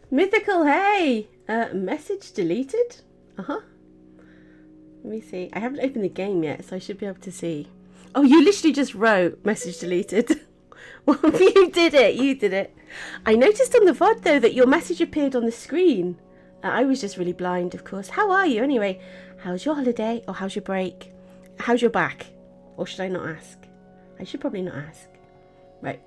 Mythical, hey! Message deleted? Uh-huh. Let me see. I haven't opened the game yet, so I should be able to see. Oh, you literally just wrote message deleted. Well, you did it. You did it. I noticed on the VOD, though, that your message appeared on the screen. I was just really blind, of course. How are you, anyway? How's your holiday? Or how's your break? How's your back? Or should I not ask? I should probably not ask. Right.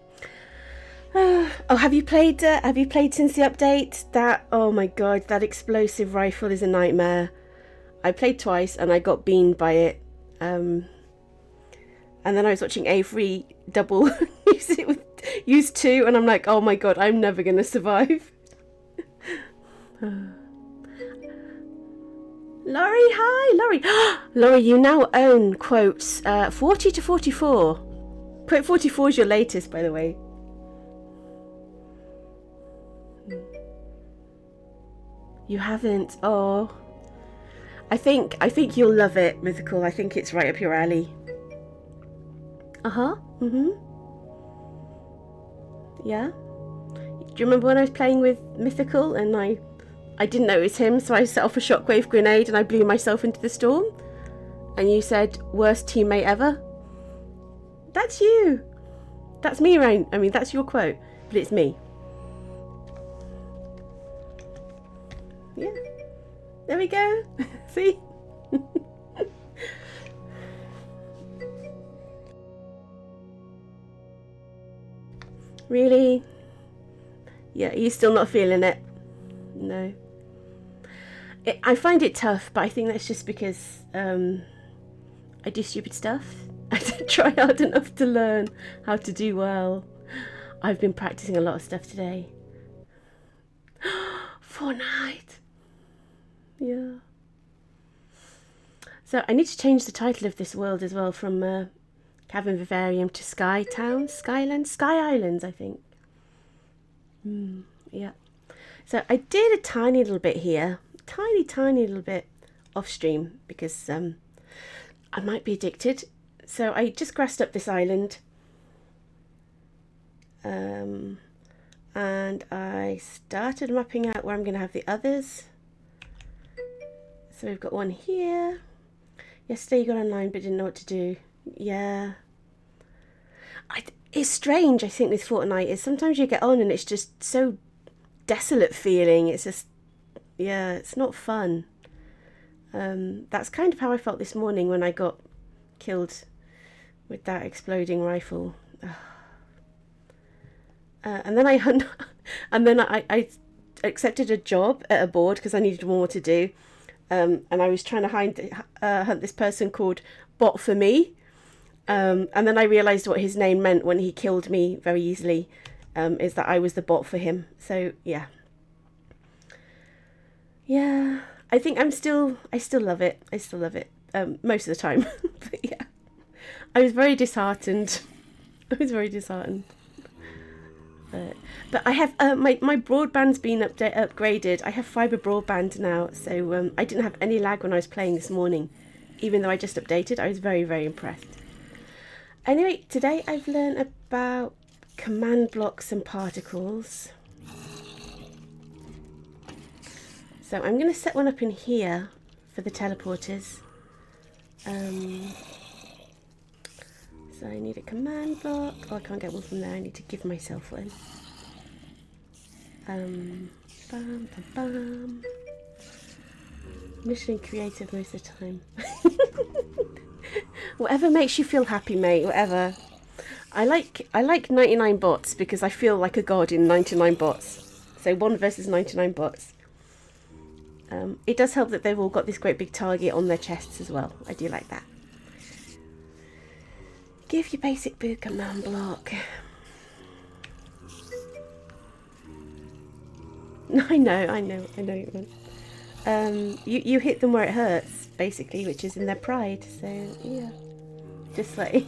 Oh, have you played since the update? That, oh my god, that explosive rifle is a nightmare. I played twice and I got beamed by it. And then I was watching Avery double use 2, and I'm like, oh my god, I'm never gonna survive. Laurie, hi, Laurie. Laurie, you now own quotes 40 to 44. Quote 44 is your latest, by the way. You haven't. Oh, I think you'll love it, Mythical. I think it's right up your alley. Uh-huh. Yeah. Do you remember when I was playing with Mythical and I didn't know it was him, so I set off a shockwave grenade and I blew myself into the storm? And you said, worst teammate ever? That's you. That's me, Rain. I mean, that's your quote, but it's me. Yeah. There we go. See? Really? Yeah, you're still not feeling it? No. I find it tough, but I think that's just because I do stupid stuff. I don't try hard enough to learn how to do well. I've been practicing a lot of stuff today. Fortnite. Yeah. So I need to change the title of this world as well from Cavern Vivarium to Sky Town, Skyland, Sky Islands, I think. Yeah. So I did a tiny little bit here, tiny little bit off stream because I might be addicted. So I just grassed up this island. And I started mapping out where I'm going to have the others. So we've got one here. Yesterday you got online but didn't know what to do. Yeah. It's strange, I think, with Fortnite, is sometimes you get on and it's just so desolate feeling. It's just, yeah, it's not fun. That's kind of how I felt this morning when I got killed with that exploding rifle. And then I accepted a job at a board because I needed more to do. And I was trying to hunt this person called Bot for Me. And then I realised what his name meant when he killed me very easily, is that I was the bot for him. So, yeah. Yeah, I think I still love it. I still love it, most of the time. But yeah, I was very disheartened. But I have my broadband's been upgraded. I have fibre broadband now, so I didn't have any lag when I was playing this morning, even though I just updated. I was very, very impressed. Anyway, today I've learned about command blocks and particles. So I'm going to set one up in here for the teleporters. So I need a command block. Oh, I can't get one from there. I need to give myself one. Bam, bam, bam. Mission creative most of the time. Whatever makes you feel happy, mate. Whatever. I like 99 bots because I feel like a god in 99 bots. So 1 versus 99 bots. It does help that they've all got this great big target on their chests as well. I do like that. Give your basic boo command block. I know you want. You hit them where it hurts, basically, which is in their pride. So yeah, just like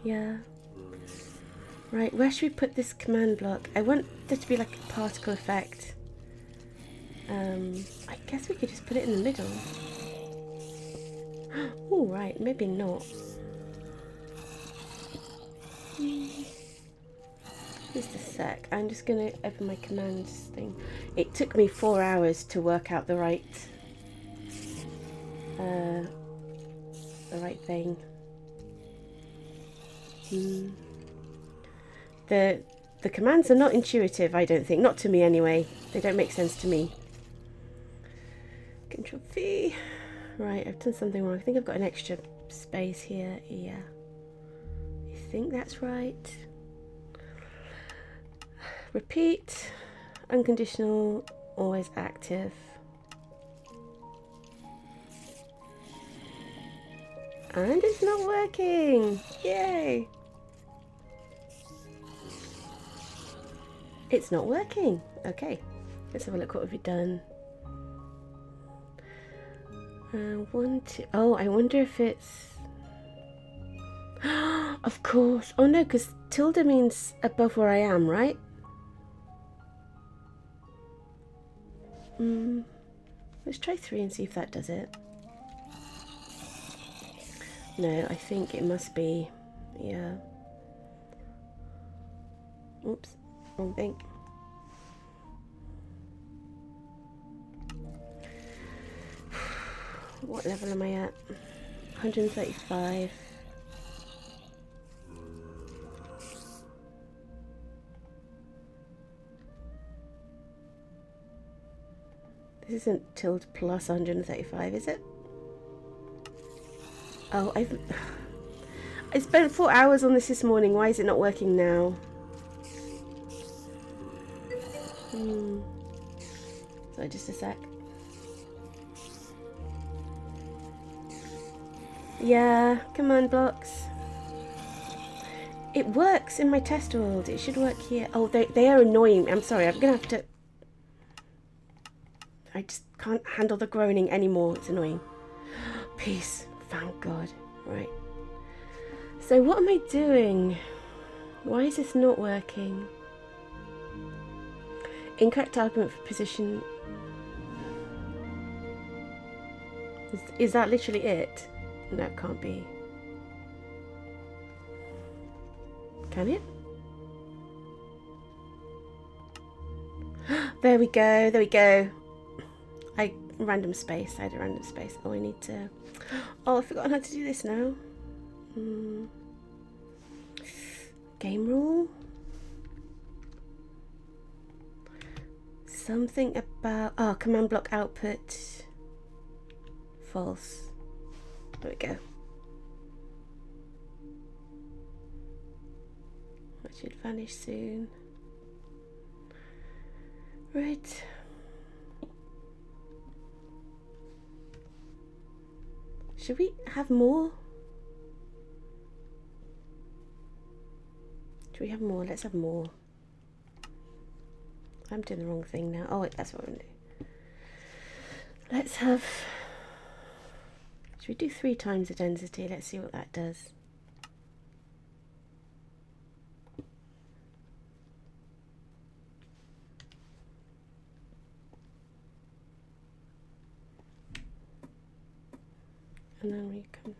yeah. Right, where should we put this command block? I want there to be like a particle effect. I guess we could just put it in the middle. Oh, right, maybe not. Just a sec. I'm just going to open my commands thing. It took me 4 hours to work out the right thing. The commands are not intuitive, I don't think. Not to me anyway. They don't make sense to me. Control V. Right, I've done something wrong. I think I've got an extra space here. Yeah. I think that's right. Repeat. Unconditional. Always active. And it's not working. Yay. It's not working. Okay. Let's have a look. What have we done? 1, 2. Oh, I wonder if it's... Of course. Oh no, because tilde means above where I am, right? Let's try 3 and see if that does it. No, I think it must be... Yeah. Oops. Wrong thing. What level am I at? 135. This isn't tilde plus 135, is it? Oh, I spent 4 hours on this morning. Why is it not working now? Sorry, just a sec. Yeah, command blocks. It works in my test world. It should work here. Oh, they are annoying. I'm sorry. I'm going to have to... I just can't handle the groaning anymore. It's annoying. Peace. Thank God. Right. So what am I doing? Why is this not working? Incorrect argument for position. Is that literally it? No, it can't be. Can it? There we go. There we go. Random space. I had a random space. Oh, I need to... Oh, I've forgotten how to do this now. Game rule? Something about... Oh, command block output. False. There we go. That should vanish soon. Right. Should we have more? Should we have more? Let's have more. I'm doing the wrong thing now. Oh, wait, that's what I'm going to do. Let's have... Should we do 3 times the density? Let's see what that does. And then we come...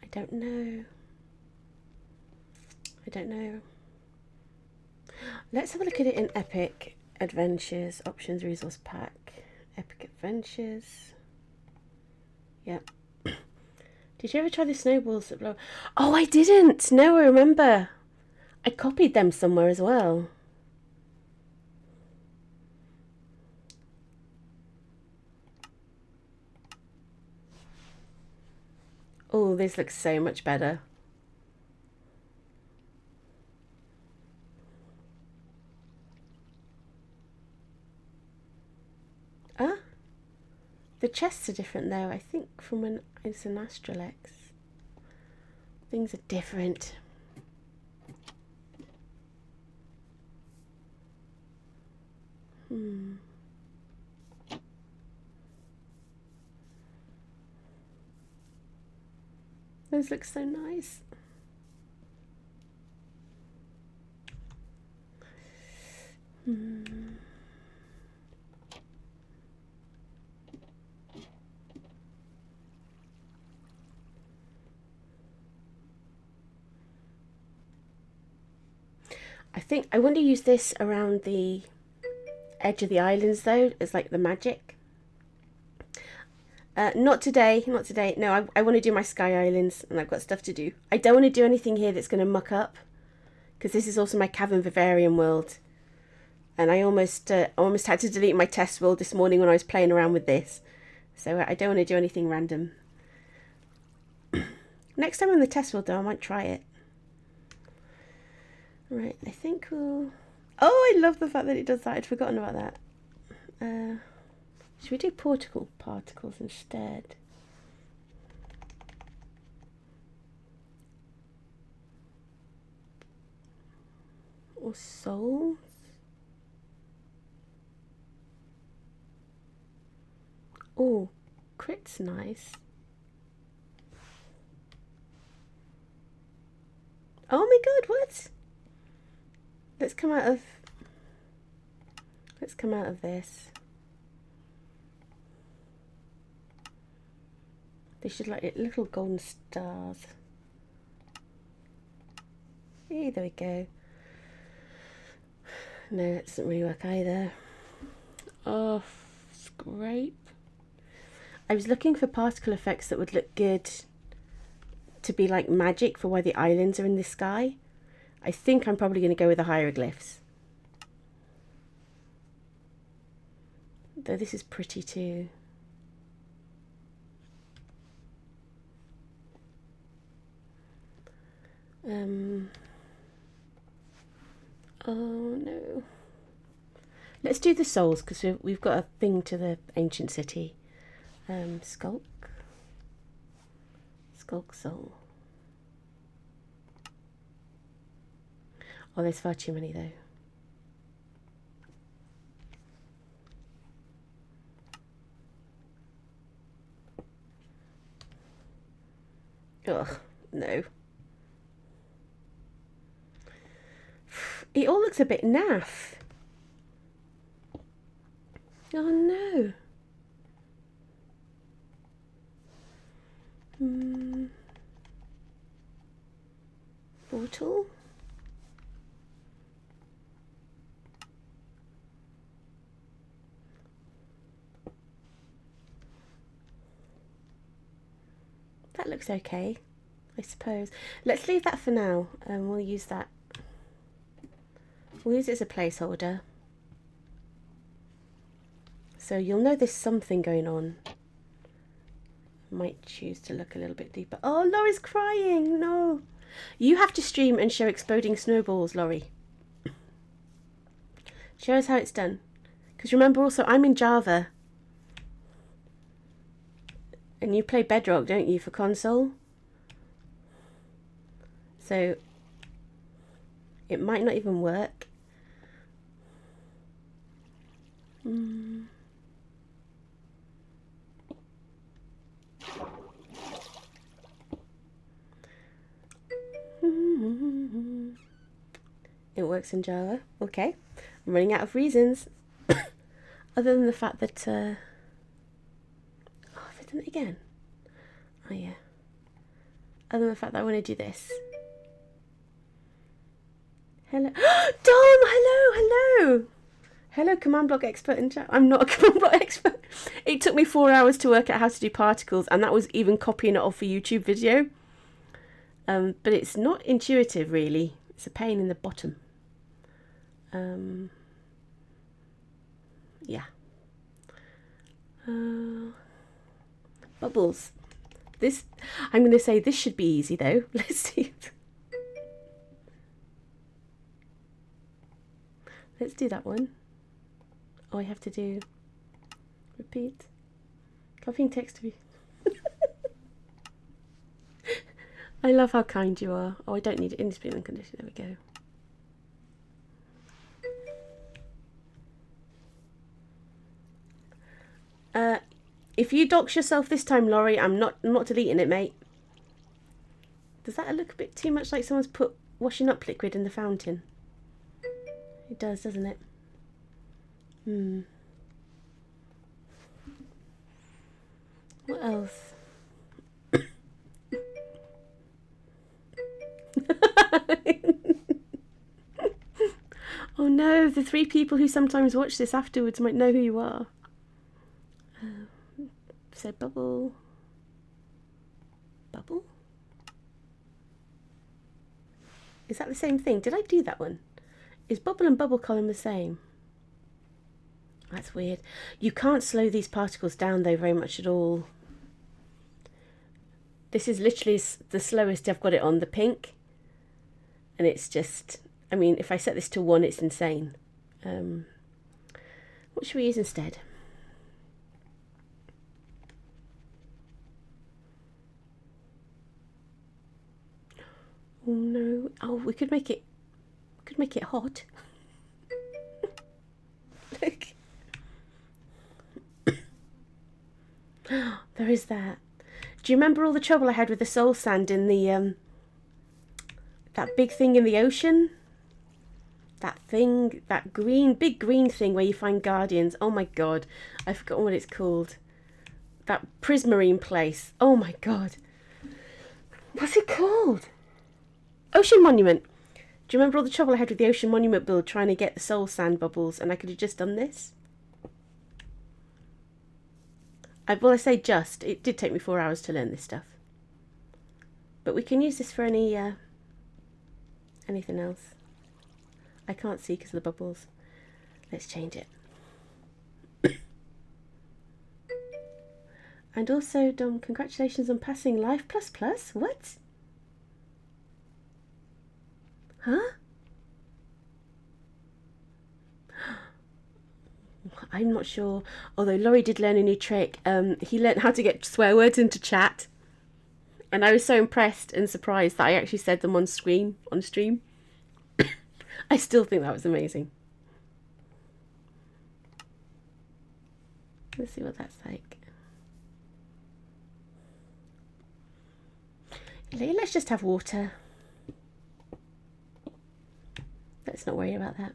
I don't know. I don't know. Let's have a look at it in Epic Adventures, Options, Resource Pack. Epic Adventures. Yep. Did you ever try the snowballs that blow? Oh, I didn't! No, I remember. I copied them somewhere as well. Oh, this looks so much better. Ah, the chests are different though. I think from when it's an Astralex. Things are different. Those look so nice. I think I want to use this around the edge of the islands though, as like the magic. Not today, not today. No, I want to do my sky islands and I've got stuff to do. I don't want to do anything here that's going to muck up, because this is also my Cavern Vivarium world. And I almost had to delete my test world this morning when I was playing around with this. So I don't want to do anything random. Next time I'm in the test world though, I might try it. Right, I think we'll... Oh, I love the fact that it does that. I'd forgotten about that. Should we do particle particles instead? Or souls? Oh, crit's nice. Oh my god, what? Let's come out of this. They should like it, little golden stars. Hey, there we go. No, that doesn't really work either. Oh, scrape. I was looking for particle effects that would look good to be like magic for why the islands are in the sky. I think I'm probably going to go with the hieroglyphs. Though this is pretty too. Oh no. Let's do the souls, because we've got a thing to the ancient city. Skulk soul. Oh, there's far too many though. Ugh, no. It all looks a bit naff. Oh no. Portal. That looks okay, I suppose. Let's leave that for now, and we'll use that. We'll use it as a placeholder. So you'll know there's something going on. Might choose to look a little bit deeper. Oh, Laurie's crying. No. You have to stream and show exploding snowballs, Laurie. Show us how it's done. Because remember also, I'm in Java. And you play Bedrock, don't you, for console? So it might not even work. It works in Java. Okay. I'm running out of reasons. Other than the fact that... Oh, have I done it again? Oh, yeah. Other than the fact that I want to do this. Hello. Dom! Hello! Hello! Hello, command block expert in chat. I'm not a command block expert. It took me 4 hours to work out how to do particles, and that was even copying it off a YouTube video. But it's not intuitive, really. It's a pain in the bottom. Yeah. Bubbles. This, I'm going to say this should be easy, though. Let's see. Let's do that one. Oh, I have to do repeat. Copying text to be. I love how kind you are. Oh, I don't need it in this and condition. There we go. If you dox yourself this time, Laurie, I'm not deleting it, mate. Does that look a bit too much like someone's put washing up liquid in the fountain? It does, doesn't it? What else? Oh no, the 3 people who sometimes watch this afterwards might know who you are. So bubble. Bubble? Is that the same thing? Did I do that one? Is bubble and bubble column the same? That's weird. You can't slow these particles down though very much at all. This is literally the slowest I've got it on, the pink. And it's just, I mean, if I set this to 1, it's insane. What should we use instead? Oh no. Oh, we could make it hot. Look. There is that. Do you remember all the trouble I had with the soul sand in the that big thing in the ocean? That thing, that big green thing where you find guardians. Oh my god, I've forgotten what it's called. That prismarine place. Oh my god. What's it called? Ocean Monument. Do you remember all the trouble I had with the Ocean Monument build trying to get the soul sand bubbles, and I could have just done this? Well, I say just. It did take me 4 hours to learn this stuff. But we can use this for anything else. I can't see because of the bubbles. Let's change it. And also, Dom, congratulations on passing Life++. What? Huh? I'm not sure. Although Laurie did learn a new trick. He learned how to get swear words into chat. And I was so impressed and surprised that I actually said them on stream. I still think that was amazing. Let's see what that's like. Let's just have water. Let's not worry about that.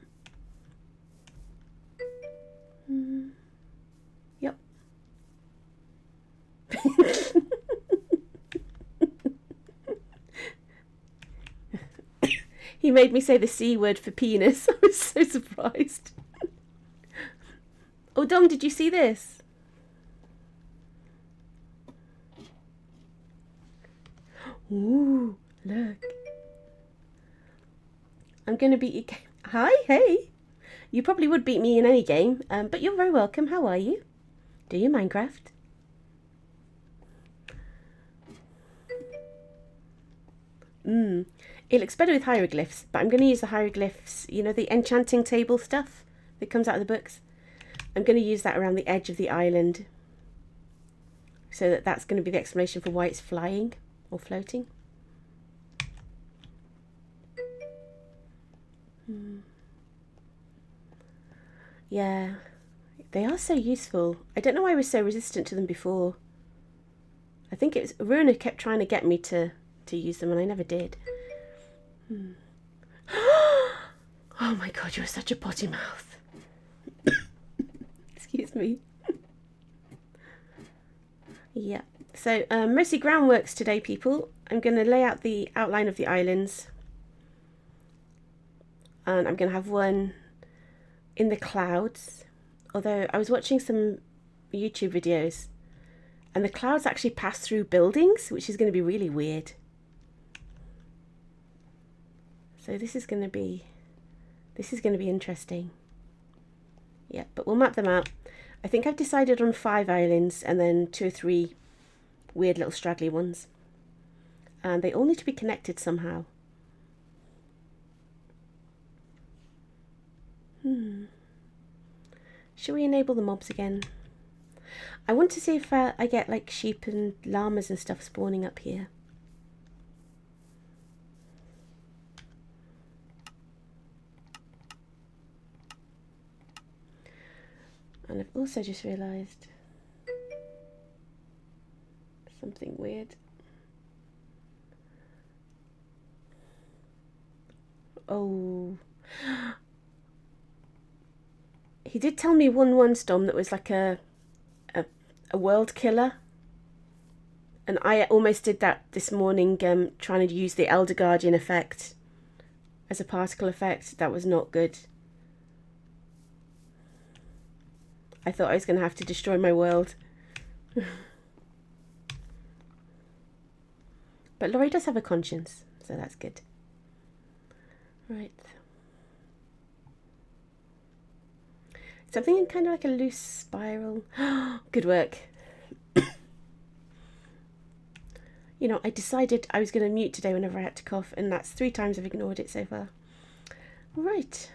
Yep. He made me say the C word for penis. I was so surprised. Oh, Dom, did you see this? Ooh, look. I'm going to beat you. Hi, hey. You probably would beat me in any game, but you're very welcome. How are you? Do you Minecraft? It looks better with hieroglyphs, but I'm going to use the hieroglyphs, you know, the enchanting table stuff that comes out of the books. I'm going to use that around the edge of the island, so that's going to be the explanation for why it's flying or floating. Yeah, they are so useful. I don't know why I was so resistant to them before. I think it was Runa kept trying to get me to use them, and I never did. Oh my god, you're such a potty mouth. Excuse me. Yeah, so mostly groundworks today, people. I'm going to lay out the outline of the islands, and I'm going to have one in the clouds. Although I was watching some YouTube videos, and the clouds actually pass through buildings, which is going to be really weird. So this is going to be interesting. Yeah, but we'll map them out. I think I've decided on 5 islands and then 2 or 3 weird little straggly ones. And they all need to be connected somehow. Should we enable the mobs again? I want to see if I get like sheep and llamas and stuff spawning up here. And I've also just realised something weird. Oh. He did tell me one Storm that was like a world killer. And I almost did that this morning, trying to use the Elder Guardian effect as a particle effect. That was not good. I thought I was going to have to destroy my world. But Laurie does have a conscience, so that's good. Right. Something in kind of like a loose spiral. Good work. You know, I decided I was going to mute today whenever I had to cough, and that's 3 times I've ignored it so far. Right.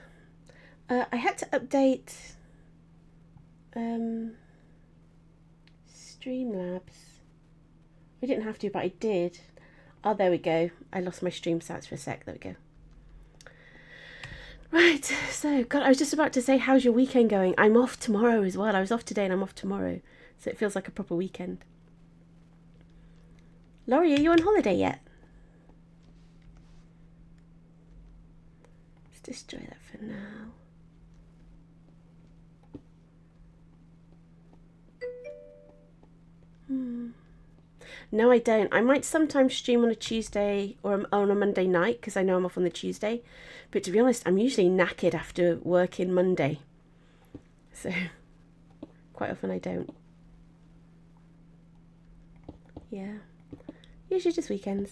I had to update Streamlabs. I didn't have to, but I did. Oh, there we go. I lost my stream stats for a sec. There we go. Right, so, God, I was just about to say, how's your weekend going? I'm off tomorrow as well. I was off today and I'm off tomorrow. So it feels like a proper weekend. Laurie, are you on holiday yet? Let's destroy that for now. No, I don't. I might sometimes stream on a Tuesday or on a Monday night because I know I'm off on the Tuesday. But to be honest, I'm usually knackered after working Monday. So quite often I don't. Yeah. Usually just weekends.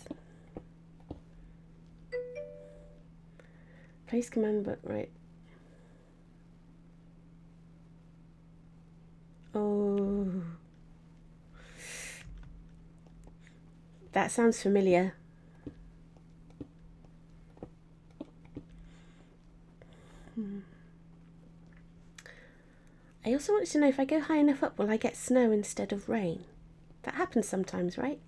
Place command, but right. Oh. That sounds familiar. I also wanted to know, if I go high enough up, will I get snow instead of rain? That happens sometimes, right?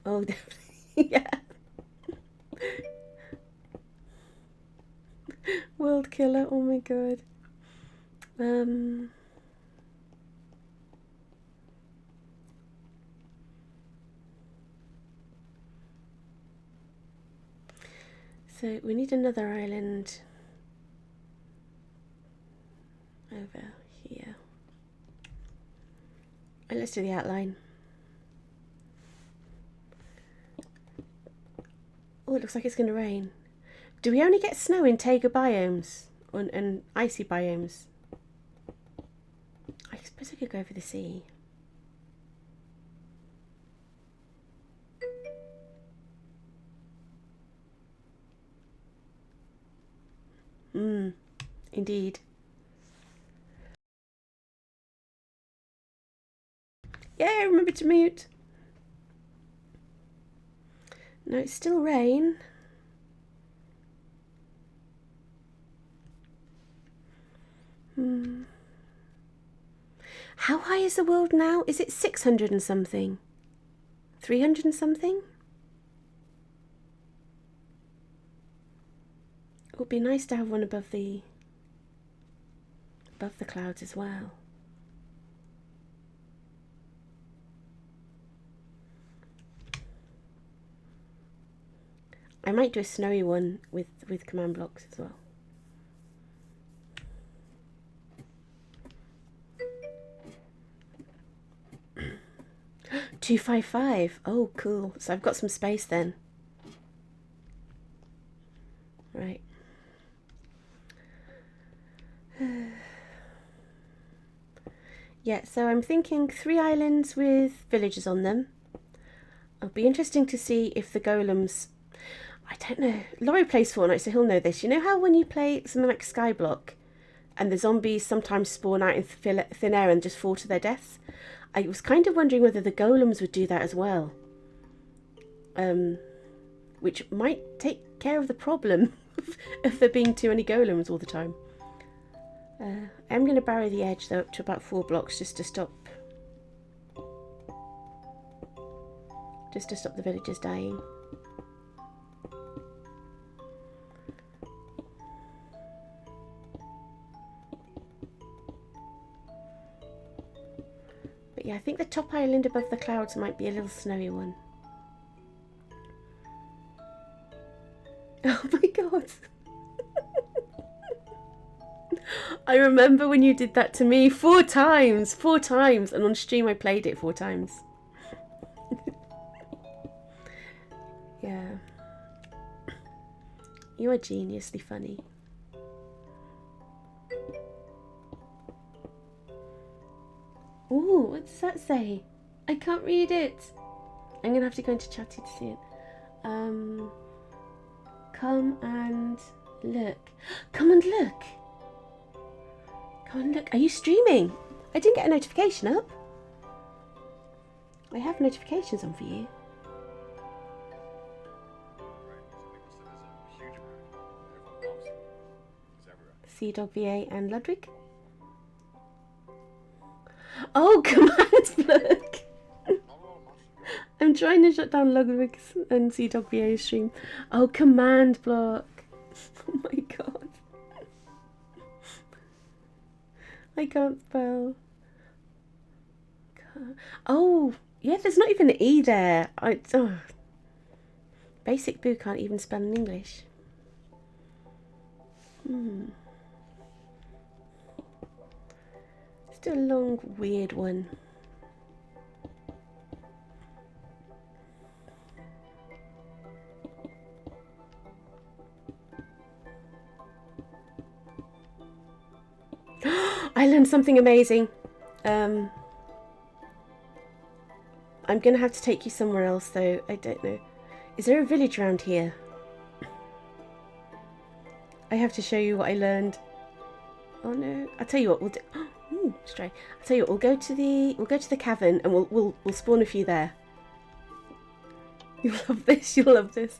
Oh, yeah. World killer, oh my god. So we need another island over here. And let's do the outline. Oh, it looks like it's going to rain. Do we only get snow in taiga biomes and icy biomes? I suppose I could go over the sea. Indeed. Yeah, remember to mute. No, it's still rain. How high is the world now? Is it 600 and something? 300 and something? It would be nice to have one above the clouds as well. I might do a snowy one with command blocks as well. $255. Oh, cool. So I've got some space then. Right. Yeah, so I'm thinking 3 islands with villages on them. It'll be interesting to see if the golems... I don't know. Laurie plays Fortnite, so he'll know this. You know how when you play something like Skyblock and the zombies sometimes spawn out in thin air and just fall to their deaths? I was kind of wondering whether the golems would do that as well. Which might take care of the problem of there being too many golems all the time. I'm going to barrow the edge though up to about 4 blocks just to stop the villagers dying. But yeah, I think the top island above the clouds might be a little snowy one. Oh my god. I remember when you did that to me 4 times, and on stream I played it 4 times. Yeah. You are geniusly funny. Ooh, what does that say? I can't read it. I'm gonna have to go into chatty to see it. Come and look. Come and look. Come and look. Are you streaming? I didn't get a notification up. I have notifications on for you. Sea Dog VA and Ludwig. Oh, command block. I'm trying to shut down Ludwig's and Sea Dog VA's stream. Oh, command block. Oh my god. I can't spell. Oh, yeah, there's not even an E there. Basic Boo can't even spell in English. Still a long, weird one. I learned something amazing. I'm gonna have to take you somewhere else though. I don't know. Is there a village around here? I have to show you what I learned. Oh no! I'll tell you what we'll do. Ooh, stray. I'll tell you what. We'll go to the cavern and we'll spawn a few there. You'll love this. You'll love this.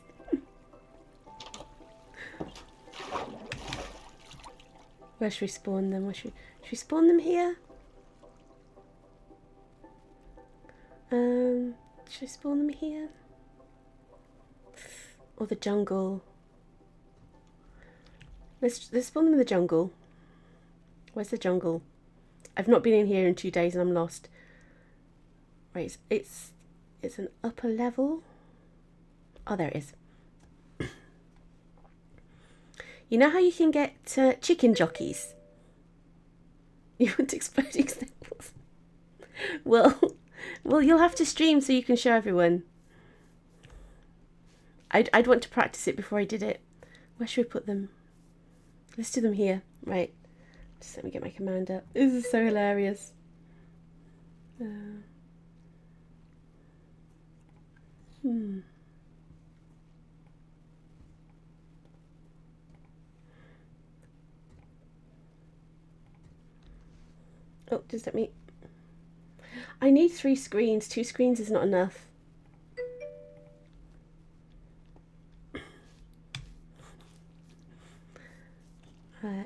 Where should we spawn them? Should we spawn them here? Should I spawn them here? Or the jungle? Let's spawn them in the jungle. Where's the jungle? I've not been in here in 2 days and I'm lost. Right, it's an upper level. Oh, there it is. You know how you can get chicken jockeys? You want exploding snails? Well, you'll have to stream so you can show everyone. I'd want to practice it before I did it. Where should we put them? Let's do them here. Right. Just let me get my command up. This is so hilarious. Oh, does that mean... I need 3 screens. 2 screens is not enough.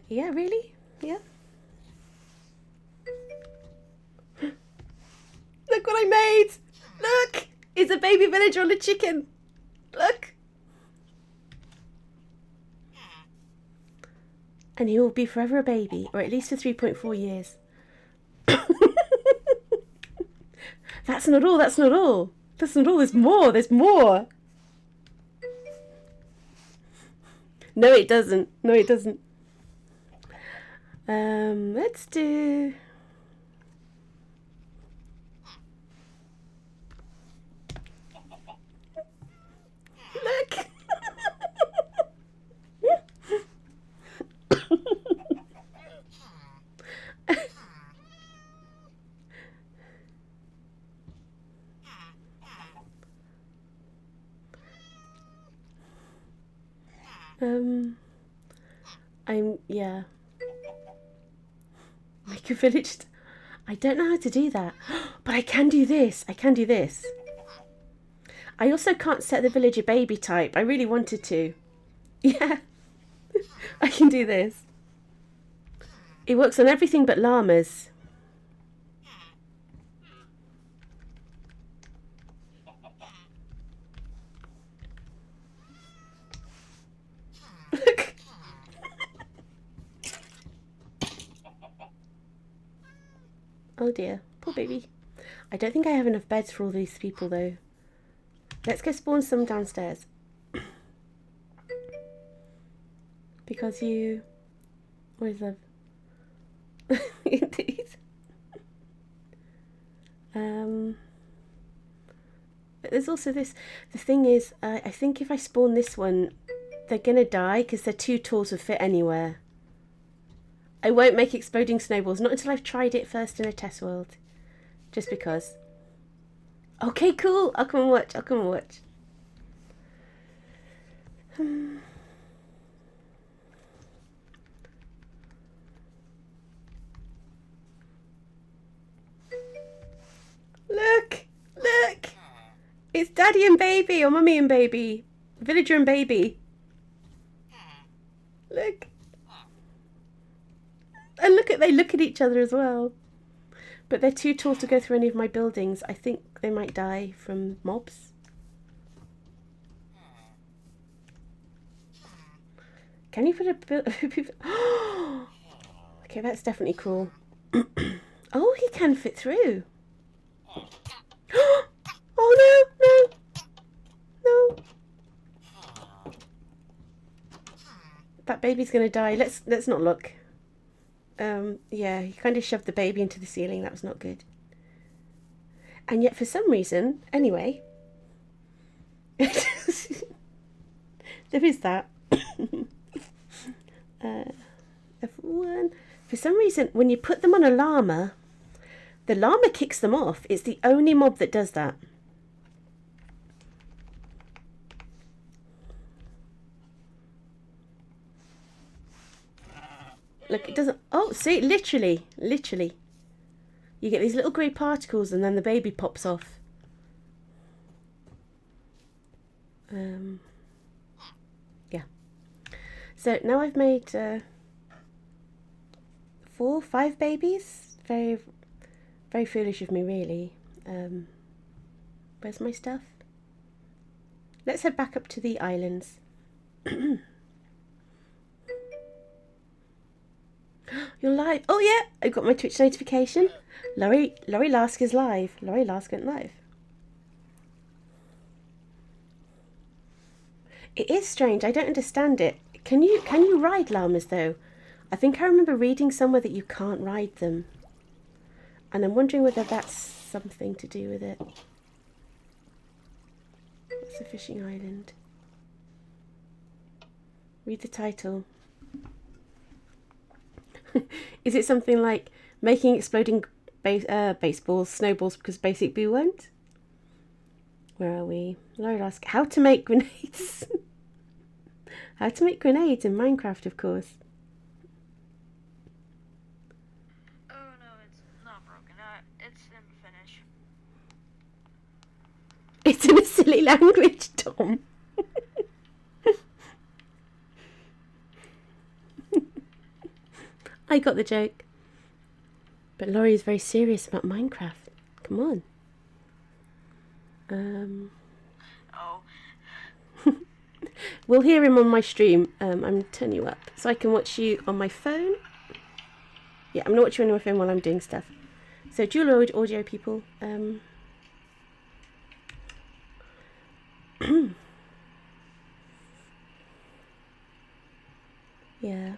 Yeah, really? Yeah. Look what I made! Look! It's a baby villager on a chicken. Look! And he will be forever a baby, or at least for 3.4 years. That's not all, that's not all. That's not all, there's more, there's more. No, it doesn't. No, it doesn't. Let's do... Look! Yeah. Make a village. I don't know how to do that, but I can do this. I can do this. I also can't set the villager baby type. I really wanted to. Yeah. I can do this. It works on everything but llamas. Look. Oh dear, poor baby. I don't think I have enough beds for all these people though. Let's go spawn some downstairs. Because you always love... Indeed. But there's also this... The thing is, I think if I spawn this one, they're gonna die because they're too tall to fit anywhere. I won't make exploding snowballs, not until I've tried it first in a test world. just because. Okay, cool. I'll come and watch. I'll come and watch. Look! Look! It's Daddy and Baby, or Mummy and Baby. Villager and Baby. Look. And look at, they look at each other as well. But they're too tall to go through any of my buildings. I think they might die from mobs. Can you put a... Okay, that's definitely cool. Oh, he can fit through. Oh, no, no. No. That baby's going to die. Let's not look. Yeah, he kind of shoved the baby into the ceiling. That was not good. And yet, for some reason, anyway, there is that. F1. For some reason, when you put them on a llama, the llama kicks them off. It's the only mob that does that. Look, it doesn't... Oh, see, literally. You get these little grey particles and then the baby pops off. Yeah. So now I've made 4, 5 babies. Very, very foolish of me, really. Where's my stuff? Let's head back up to the islands. You're live. Oh yeah, I got my Twitch notification. Laurie Lask is live. Laurie Lask went live. It is strange. I don't understand it. Can you ride llamas though? I think I remember reading somewhere that you can't ride them, and I'm wondering whether that's something to do with it. What's a fishing island? Read the title. Is it something like making exploding baseballs, snowballs because Basic Boo won't? Where are we? Laura asks, how to make grenades. How to make grenades in Minecraft, of course. Oh no, it's not broken. It's in Finnish. It's in a silly language, Tom. I got the joke. But Laurie is very serious about Minecraft. Come on. Oh. We'll hear him on my stream. I'm turning you up so I can watch you on my phone. Yeah, I'm going to watch you on my phone while I'm doing stuff. So dual audio people. Yeah.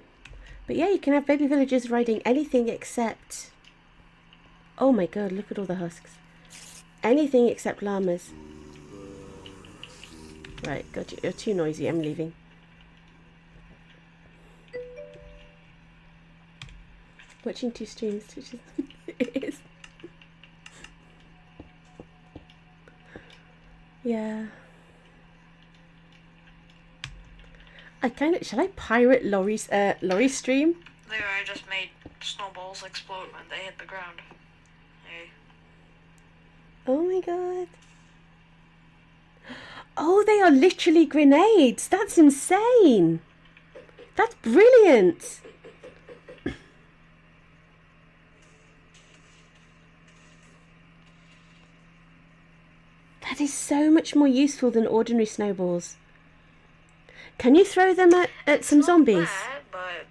But yeah, you can have baby villagers riding anything except... Oh my god, look at all the husks. Anything except llamas. Right, got you. You're too noisy. I'm leaving. Watching 2 streams, which is... It is. Yeah. I kind of... Shall I pirate Laurie's stream? There, I just made snowballs explode when they hit the ground. Hey. Oh my god. Oh, they are literally grenades. That's insane. That's brilliant. That is so much more useful than ordinary snowballs. Can you throw them at some zombies? Bad, but,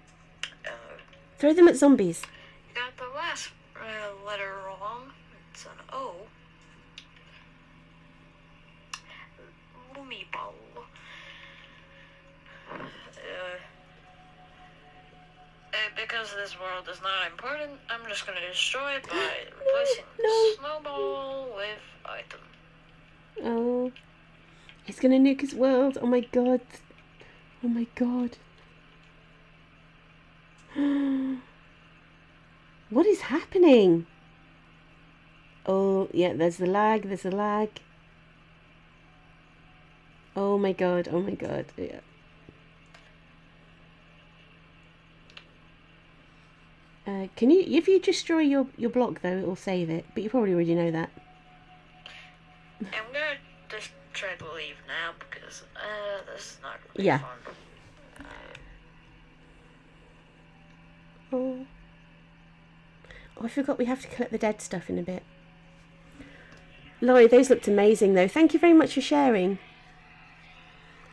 Throw them at zombies. you got the last letter wrong. It's an O. Meatball. Because this world is not important, I'm just gonna destroy it by replacing snowball with item. Oh. He's gonna nuke his world. Oh my god. Oh my god. What is happening? Oh, yeah, there's the lag. There's the lag. Oh my god. Oh my god. Yeah. Can you, if you destroy your block though, it will save it. But you probably already know that. I'm gonna just try to leave now because this is not really Yeah. fun. Oh. Oh, I forgot we have to collect the dead stuff in a bit. Laurie, those looked amazing though. Thank you very much for sharing.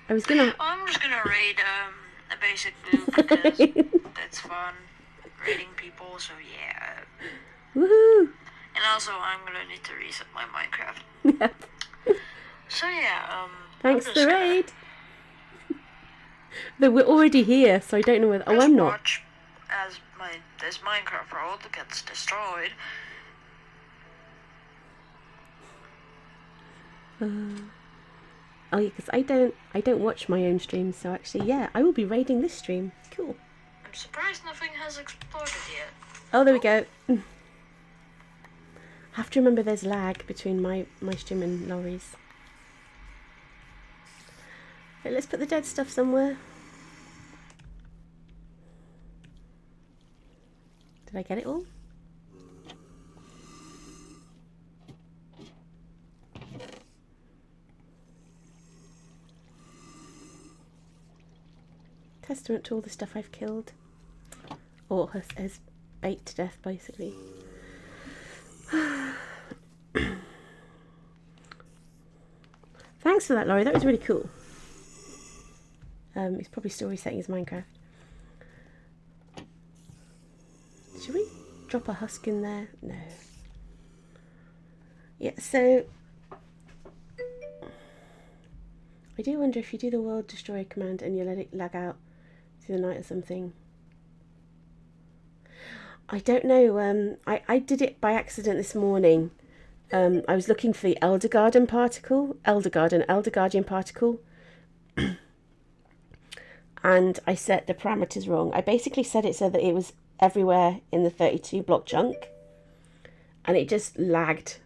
I was gonna... I'm just gonna raid a basic blue because that's fun. Raiding people, so yeah. Woohoo! And also, I'm gonna need to reset my Minecraft. Yeah. So yeah, Thanks for the raid. Though we're already here, so I don't know whether... Oh, I'm not. Watch as this Minecraft world gets destroyed. Oh yeah, because I don't watch my own streams, so actually, yeah, I will be raiding this stream. Cool. I'm surprised nothing has exploded yet. Oh, there we go. I have to remember there's lag between my stream and Laurie's. Okay, let's put the dead stuff somewhere. Did I get it all? Testament to all the stuff I've killed. Or has baked to death, basically. Thanks for that, Laurie. That was really cool. He's probably still resetting his Minecraft. Should we drop a husk in there? No. Yeah, so... I do wonder if you do the world destroyer command and you let it lag out through the night or something. I don't know. I did it by accident this morning. I was looking for the Elder Guardian particle. And I set the parameters wrong. I basically set it so that it was everywhere in the 32 block chunk. And it just lagged.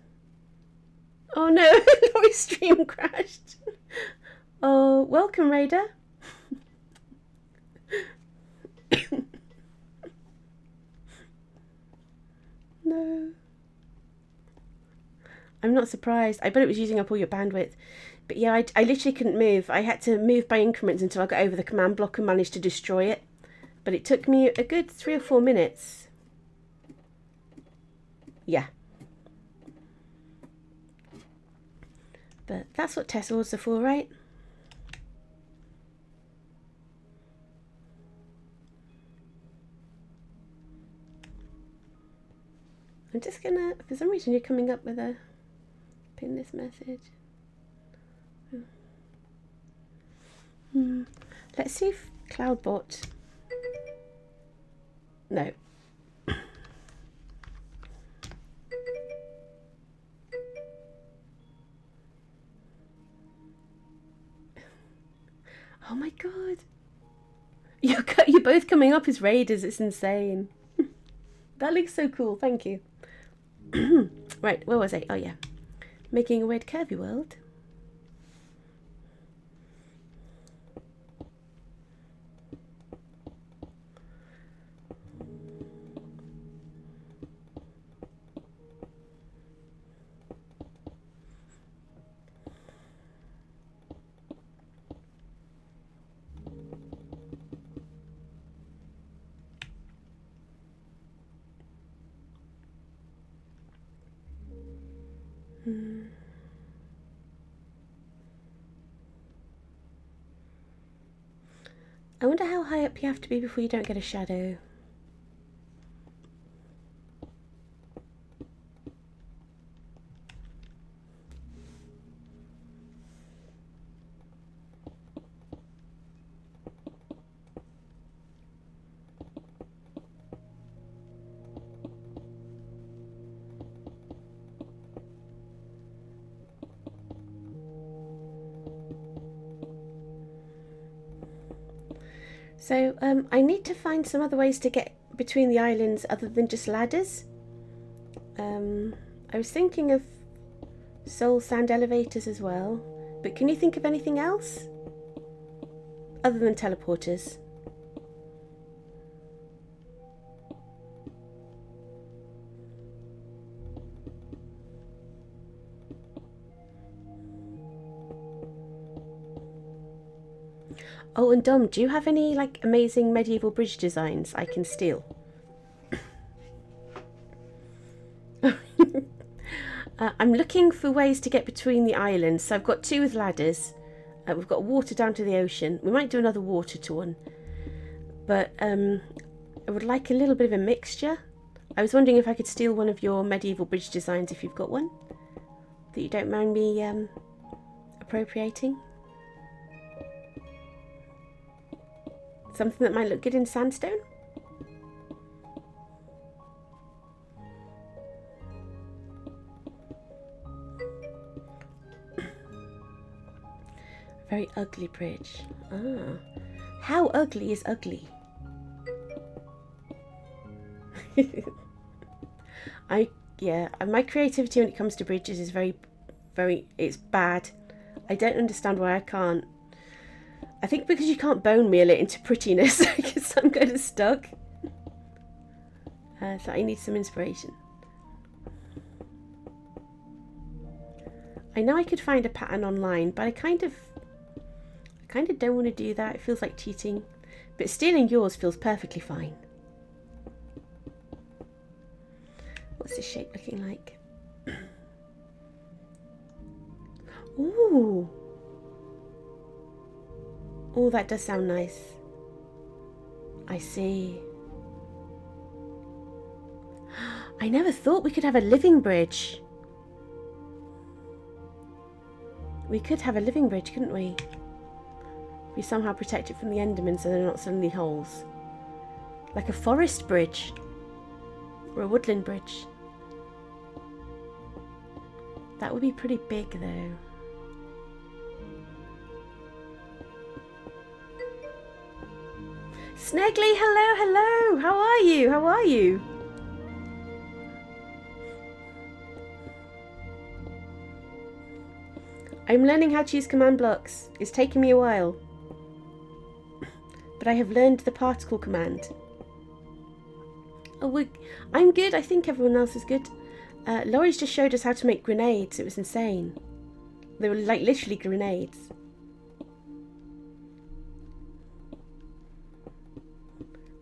Oh no, Laurie's stream crashed. Oh, welcome, Raider. No. I'm not surprised. I bet it was using up all your bandwidth. But yeah, I literally couldn't move. I had to move by increments until I got over the command block and managed to destroy it. But it took me a good 3 or 4 minutes. Yeah. But that's what test orders are for, right? I'm just gonna, for some reason you're coming up with a pin this message. Let's see if CloudBot, no. Oh my god. You're both coming up as raiders, it's insane. That looks so cool, thank you. Right, where was I? Oh yeah. Making a weird curvy world. I wonder how high up you have to be before you don't get a shadow. So I need to find some other ways to get between the islands other than just ladders. I was thinking of soul sand elevators as well, but can you think of anything else other than teleporters? Oh, and Dom, do you have any like amazing medieval bridge designs I can steal? I'm looking for ways to get between the islands. So I've got 2 with ladders. We've got water down to the ocean. We might do another water one. But I would like a little bit of a mixture. I was wondering if I could steal one of your medieval bridge designs if you've got one that you don't mind me appropriating. Something that might look good in sandstone? Very ugly bridge. Ah. How ugly is ugly? My creativity when it comes to bridges is it's bad. I don't understand why I can't. I think because you can't bone meal it into prettiness, I guess I'm kind of stuck. So I need some inspiration. I know I could find a pattern online, but I kind of don't want to do that. It feels like cheating. But stealing yours feels perfectly fine. What's this shape looking like? Ooh. Oh, that does sound nice. I see. I never thought we could have a living bridge. We could have a living bridge, couldn't we? We somehow protect it from the Endermen so they're not suddenly holes. Like a forest bridge. Or a woodland bridge. That would be pretty big though. Sneggly, hello. How are you? I'm learning how to use command blocks. It's taking me a while. But I have learned the particle command. Oh, I'm good. I think everyone else is good. Laurie's just showed us how to make grenades. It was insane. They were like literally grenades.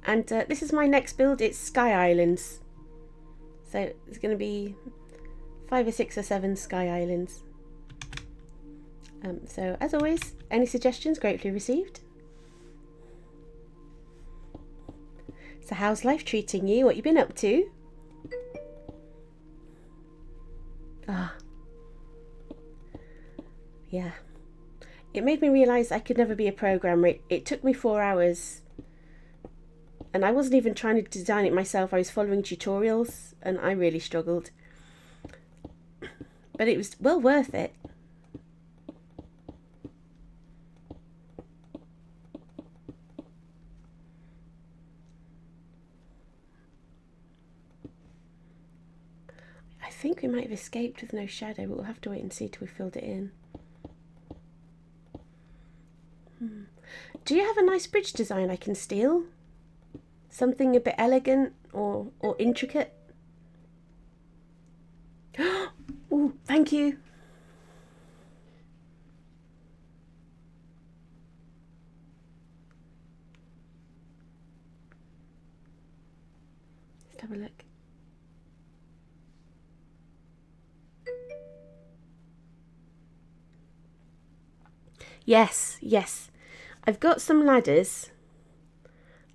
And this is my next build. It's Sky Islands. So it's going to be 5 or 6 or 7 Sky Islands. So as always, any suggestions gratefully received. So how's life treating you? What you been up to? Yeah. It made me realise I could never be a programmer. It took me 4 hours. And I wasn't even trying to design it myself. I was following tutorials and I really struggled. But it was well worth it. I think we might have escaped with no shadow, but we'll have to wait and see till we filled it in. Do you have a nice bridge design I can steal? Something a bit elegant or intricate? Oh, thank you. Let's have a look. Yes. I've got some ladders.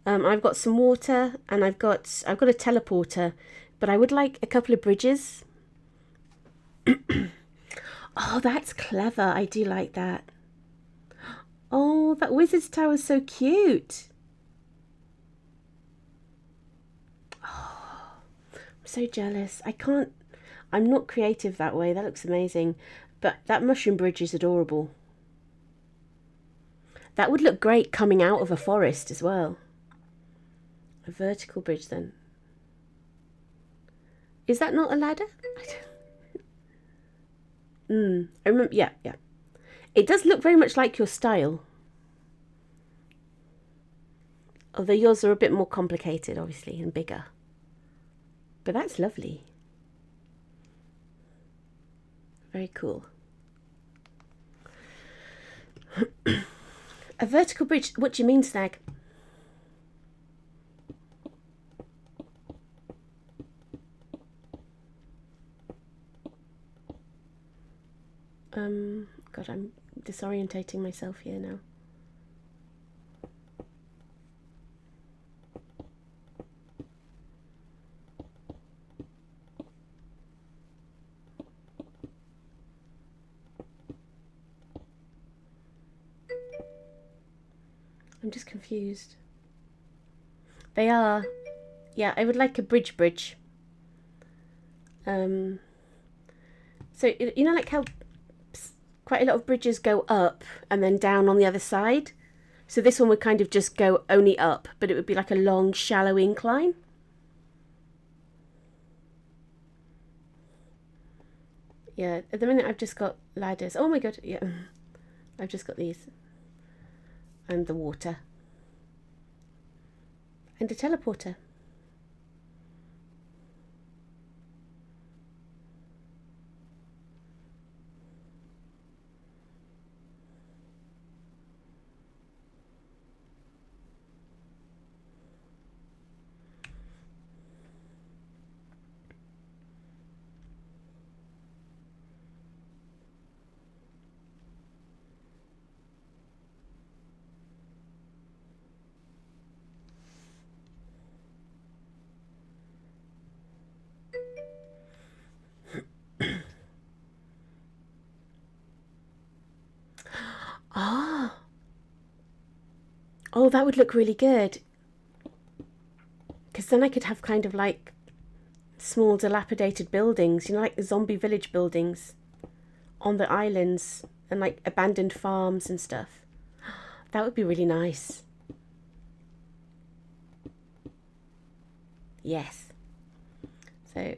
I've got some water and I've got a teleporter, but I would like a couple of bridges. Oh, that's clever. I do like that. Oh, that wizard's tower is so cute. Oh, I'm so jealous. I'm not creative that way. That looks amazing. But that mushroom bridge is adorable. That would look great coming out of a forest as well. A vertical bridge then. Is that not a ladder? I remember, yeah, yeah. It does look very much like your style. Although yours are a bit more complicated, obviously, and bigger. But that's lovely. Very cool. A vertical bridge, what do you mean, Snag? God, I'm disorientating myself here now. I'm just confused. They are. Yeah, I would like a bridge. So, you know, like how quite a lot of bridges go up and then down on the other side? So this one would kind of just go only up, but it would be like a long, shallow incline. Yeah, at the minute I've just got ladders. Oh my god, yeah. I've just got these. And the water. And a teleporter. Ah. Oh, that would look really good. Because then I could have kind of like small dilapidated buildings, you know, like the zombie village buildings on the islands and like abandoned farms and stuff. That would be really nice. Yes. So I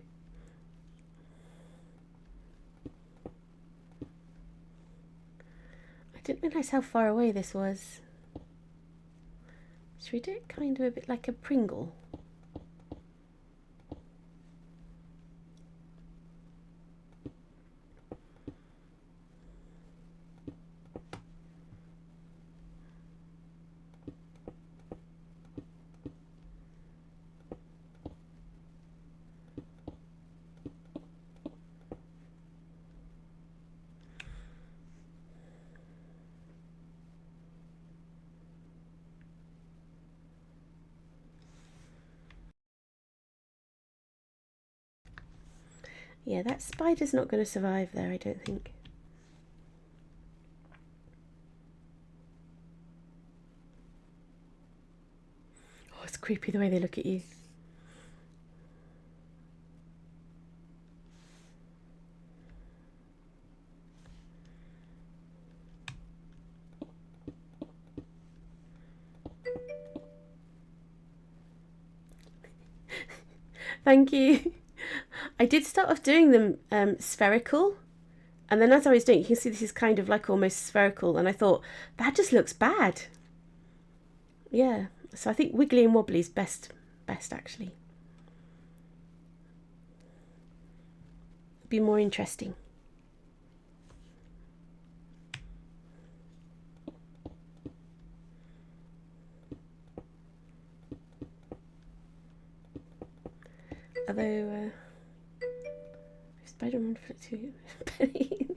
didn't realise how far away this was. Should we do it kind of a bit like a Pringle? Yeah, that spider's not going to survive there, I don't think. Oh, it's creepy the way they look at you. Thank you. I did start off doing them spherical, and then as I was doing, you can see this is kind of like almost spherical, and I thought that just looks bad. Yeah, so I think wiggly and wobbly is best actually. Be more interesting. Although Spider-Man flip to pennies.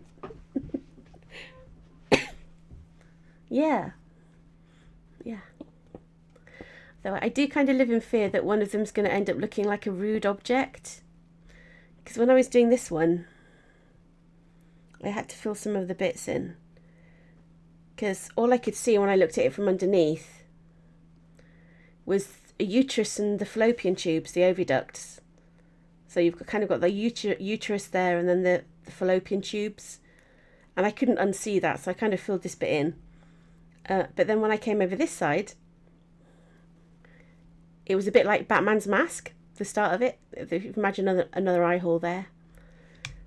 Yeah. Though I do kind of live in fear that one of them's going to end up looking like a rude object. Because when I was doing this one, I had to fill some of the bits in. Because all I could see when I looked at it from underneath was a uterus and the fallopian tubes, the oviducts. So you've kind of got the uterus there and then the fallopian tubes. And I couldn't unsee that, so I kind of filled this bit in. But then when I came over this side, it was a bit like Batman's mask, the start of it. If you imagine another eye hole there.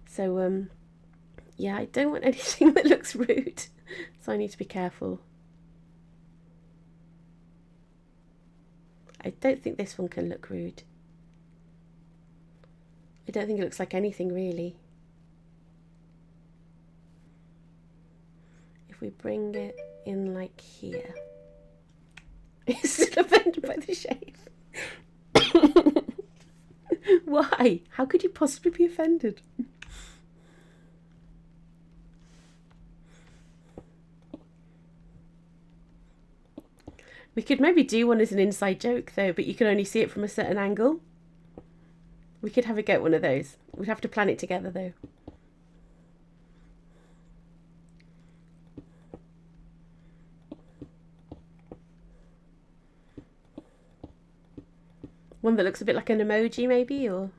So, Yeah, I don't want anything that looks rude, so I need to be careful. I don't think this one can look rude. I don't think it looks like anything really. If we bring it in like here. It's still offended by the shape. Why? How could you possibly be offended? We could maybe do one as an inside joke though, but you can only see it from a certain angle. We could have a go at one of those. We'd have to plan it together though. One that looks a bit like an emoji maybe, or...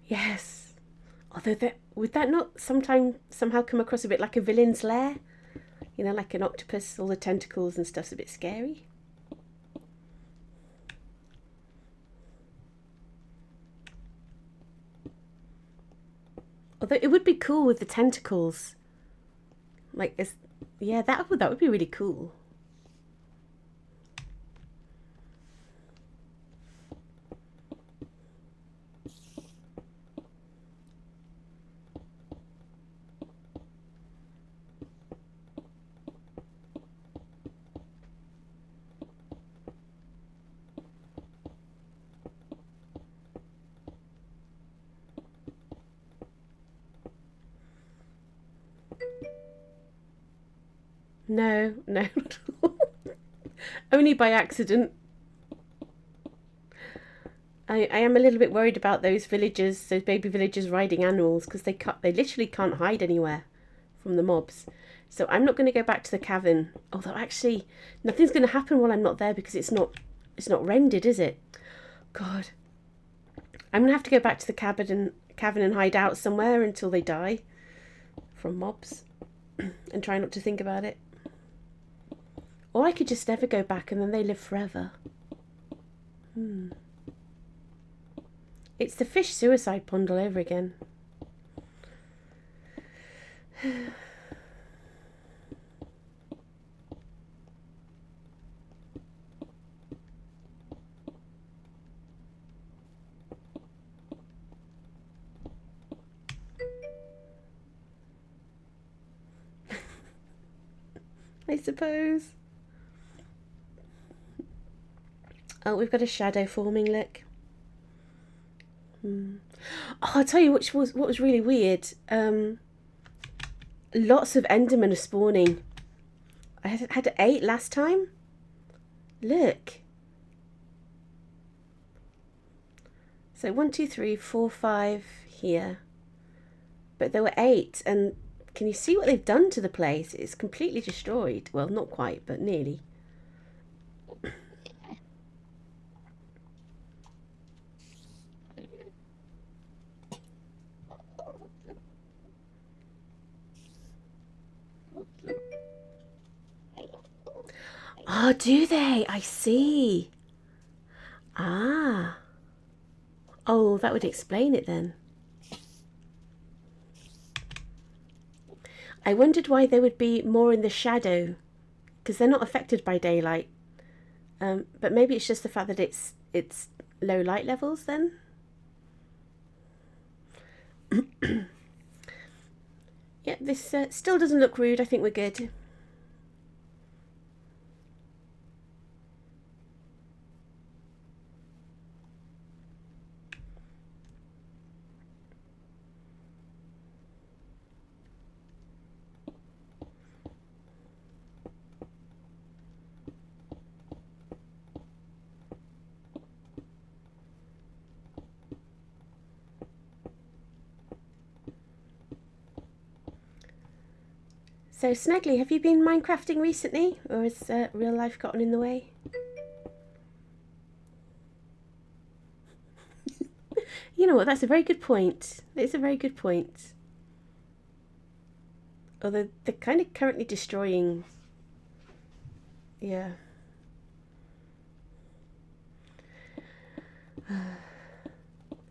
Yes. Although would that not somehow come across a bit like a villain's lair? You know, like an octopus, all the tentacles and stuff's a bit scary. Although it would be cool with the tentacles. Like, yeah, that would be really cool. No, not at all. Only by accident. I am a little bit worried about those villagers, those baby villagers riding animals, because they literally can't hide anywhere from the mobs. So I'm not going to go back to the cavern. Although actually, nothing's going to happen while I'm not there because it's not rendered, is it? God, I'm going to have to go back to the cavern and hide out somewhere until they die from mobs, and try not to think about it. Or I could just never go back and then they live forever. It's the fish suicide pond all over again. I suppose. Oh, we've got a shadow forming, look. Oh, I'll tell you what was really weird. Lots of Endermen are spawning. I had 8 last time. Look. So 1, 2, 3, 4, 5 here. But there were 8, and can you see what they've done to the place? It's completely destroyed. Well, not quite, but nearly. Oh, do they? I see. Ah. Oh, that would explain it then. I wondered why they would be more in the shadow, because they're not affected by daylight. But maybe it's just the fact that it's low light levels then. Yeah, this still doesn't look rude. I think we're good. So, Snuggly, have you been Minecrafting recently, or has real life gotten in the way? You know what, that's a very good point. It's a very good point. Although they're kind of currently destroying... Yeah.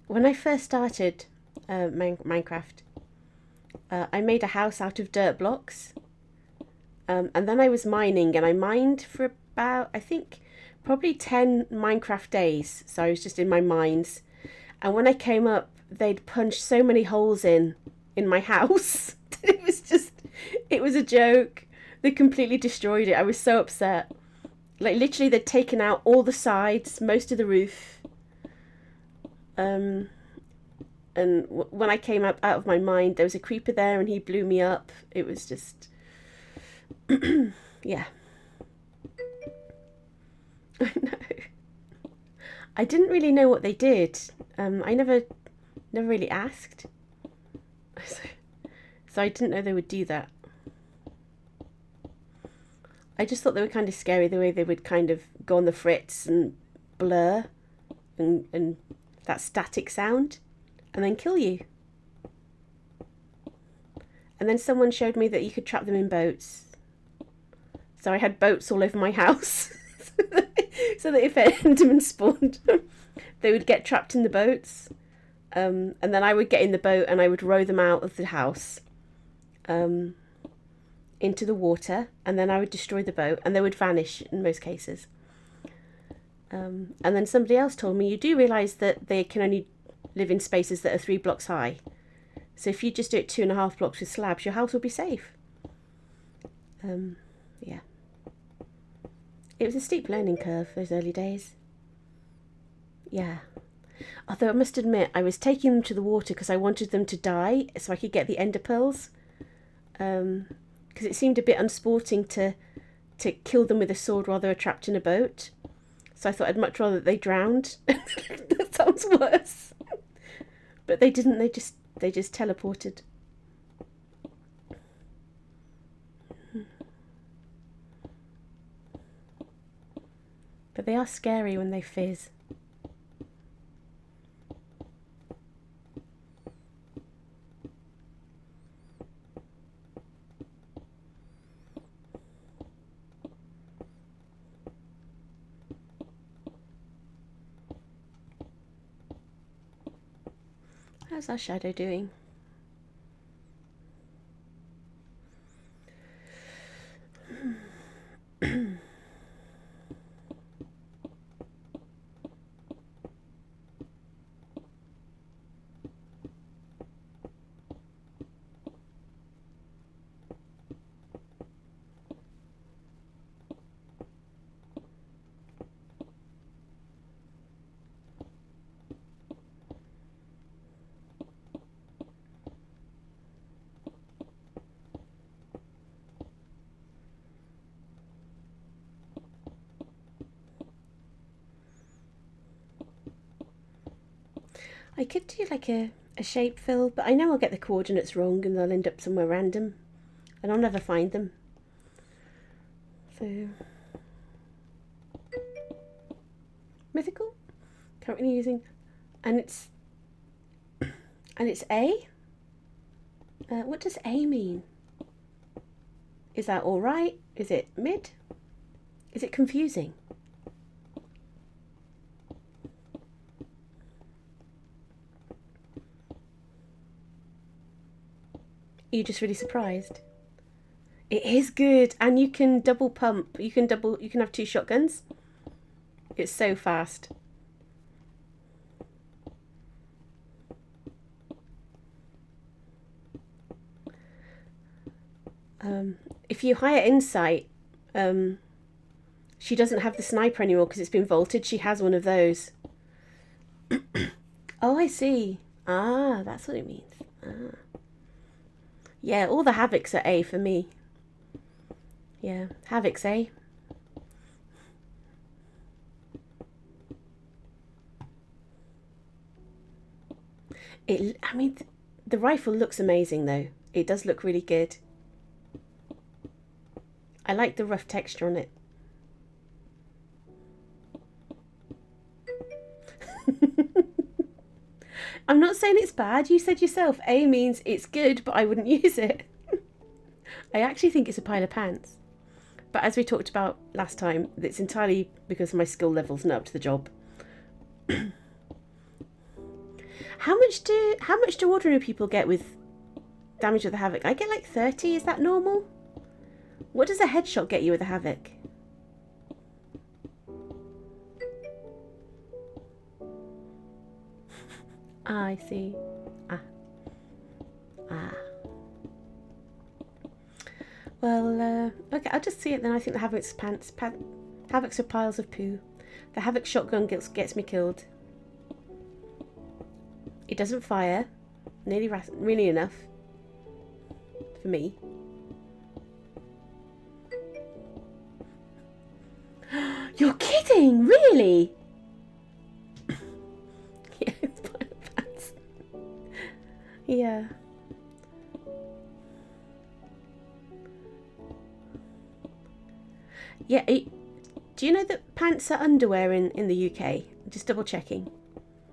When I first started Minecraft, I made a house out of dirt blocks. And then I was mining, and I mined for about, I think, probably 10 Minecraft days. So I was just in my mines. And when I came up, they'd punched so many holes in my house. It was a joke. They completely destroyed it. I was so upset. Like, literally, they'd taken out all the sides, most of the roof. And when I came up out of my mind, there was a creeper there, and he blew me up. It was just... yeah. I know. I didn't really know what they did. I never really asked. So I didn't know they would do that. I just thought they were kind of scary, the way they would kind of go on the fritz and blur and that static sound and then kill you. And then someone showed me that you could trap them in boats. So I had boats all over my house. So that if Endermen spawned, they would get trapped in the boats. And then I would get in the boat and I would row them out of the house into the water. And then I would destroy the boat and they would vanish in most cases. And then somebody else told me, you do realise that they can only live in spaces that are 3 blocks high. So if you just do it 2.5 blocks with slabs, your house will be safe. Yeah. It was a steep learning curve, those early days. Yeah. Although I must admit, I was taking them to the water because I wanted them to die so I could get the ender pearls. Because it seemed a bit unsporting to kill them with a sword while they were trapped in a boat. So I thought I'd much rather that they drowned. That sounds worse. But they didn't, they just teleported. But they are scary when they fizz. How's our shadow doing? I could do like a shape fill, but I know I'll get the coordinates wrong and they'll end up somewhere random and I'll never find them. So, mythical, currently using, and it's A. What does A mean? Is that all right? Is it mid? Is it confusing? Are you just really surprised? It is good, and you can double pump. You can have 2 shotguns. It's so fast. If you hire Insight, she doesn't have the sniper anymore because it's been vaulted. She has one of those. Oh, I see. Ah, that's what it means. Ah. Yeah, all the Havocs are A for me. Yeah, Havoc's A. I mean, the rifle looks amazing though. It does look really good. I like the rough texture on it. I'm not saying it's bad. You said yourself, A means it's good, but I wouldn't use it. I actually think it's a pile of pants. But as we talked about last time, it's entirely because my skill level's not up to the job. How much do ordinary people get with damage with the Havoc? I get like 30. Is that normal? What does a headshot get you with a Havoc? Ah, I see. Well, okay, I'll just see it then. I think the Havoc's pants. Havocs are piles of poo. The Havoc shotgun gets me killed. It doesn't fire. Nearly enough. For me. You're kidding! Really? Yeah, it's pile of pants. Yeah. Yeah, do you know that pants are underwear in the UK? Just double checking.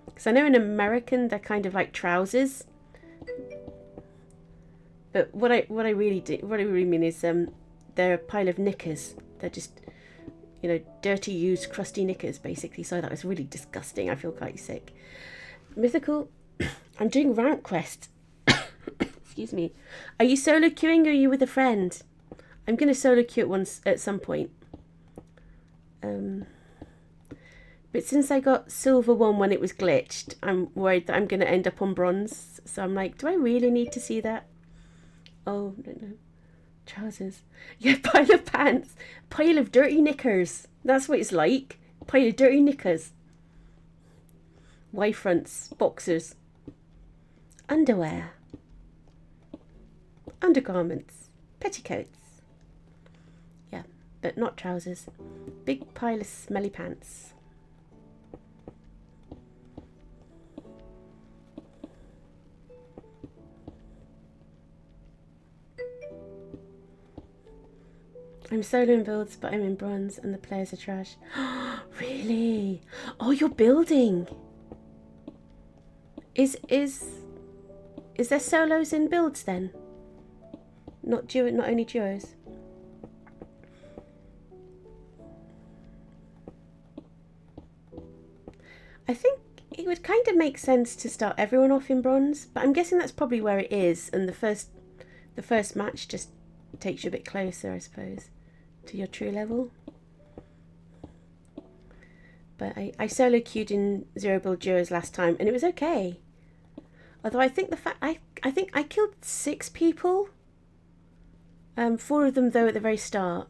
Because I know in American they're kind of like trousers. But what I really mean is they're a pile of knickers. They're just, you know, dirty, used, crusty knickers basically. So that was really disgusting. I feel quite sick. Mythical. I'm doing rank quest. Excuse me. Are you solo queuing or are you with a friend? I'm going to solo queue at some point. But since I got silver 1 when it was glitched, I'm worried that I'm going to end up on bronze. So I'm like, do I really need to see that? Oh, no. Trousers. Yeah, pile of pants. Pile of dirty knickers. That's what it's like. Pile of dirty knickers. Y fronts. Boxers. Underwear. Undergarments. Petticoats. Yeah, but not trousers. Big pile of smelly pants. I'm solo in builds, but I'm in bronze and the players are trash. Really? Oh, you're building. Is there solos in builds then? Not only duos. I think it would kind of make sense to start everyone off in bronze, but I'm guessing that's probably where it is, and the first match just takes you a bit closer, I suppose, to your true level. But I solo queued in zero build duos last time, and it was okay. Although I think I think I killed 6 people. 4 of them though at the very start,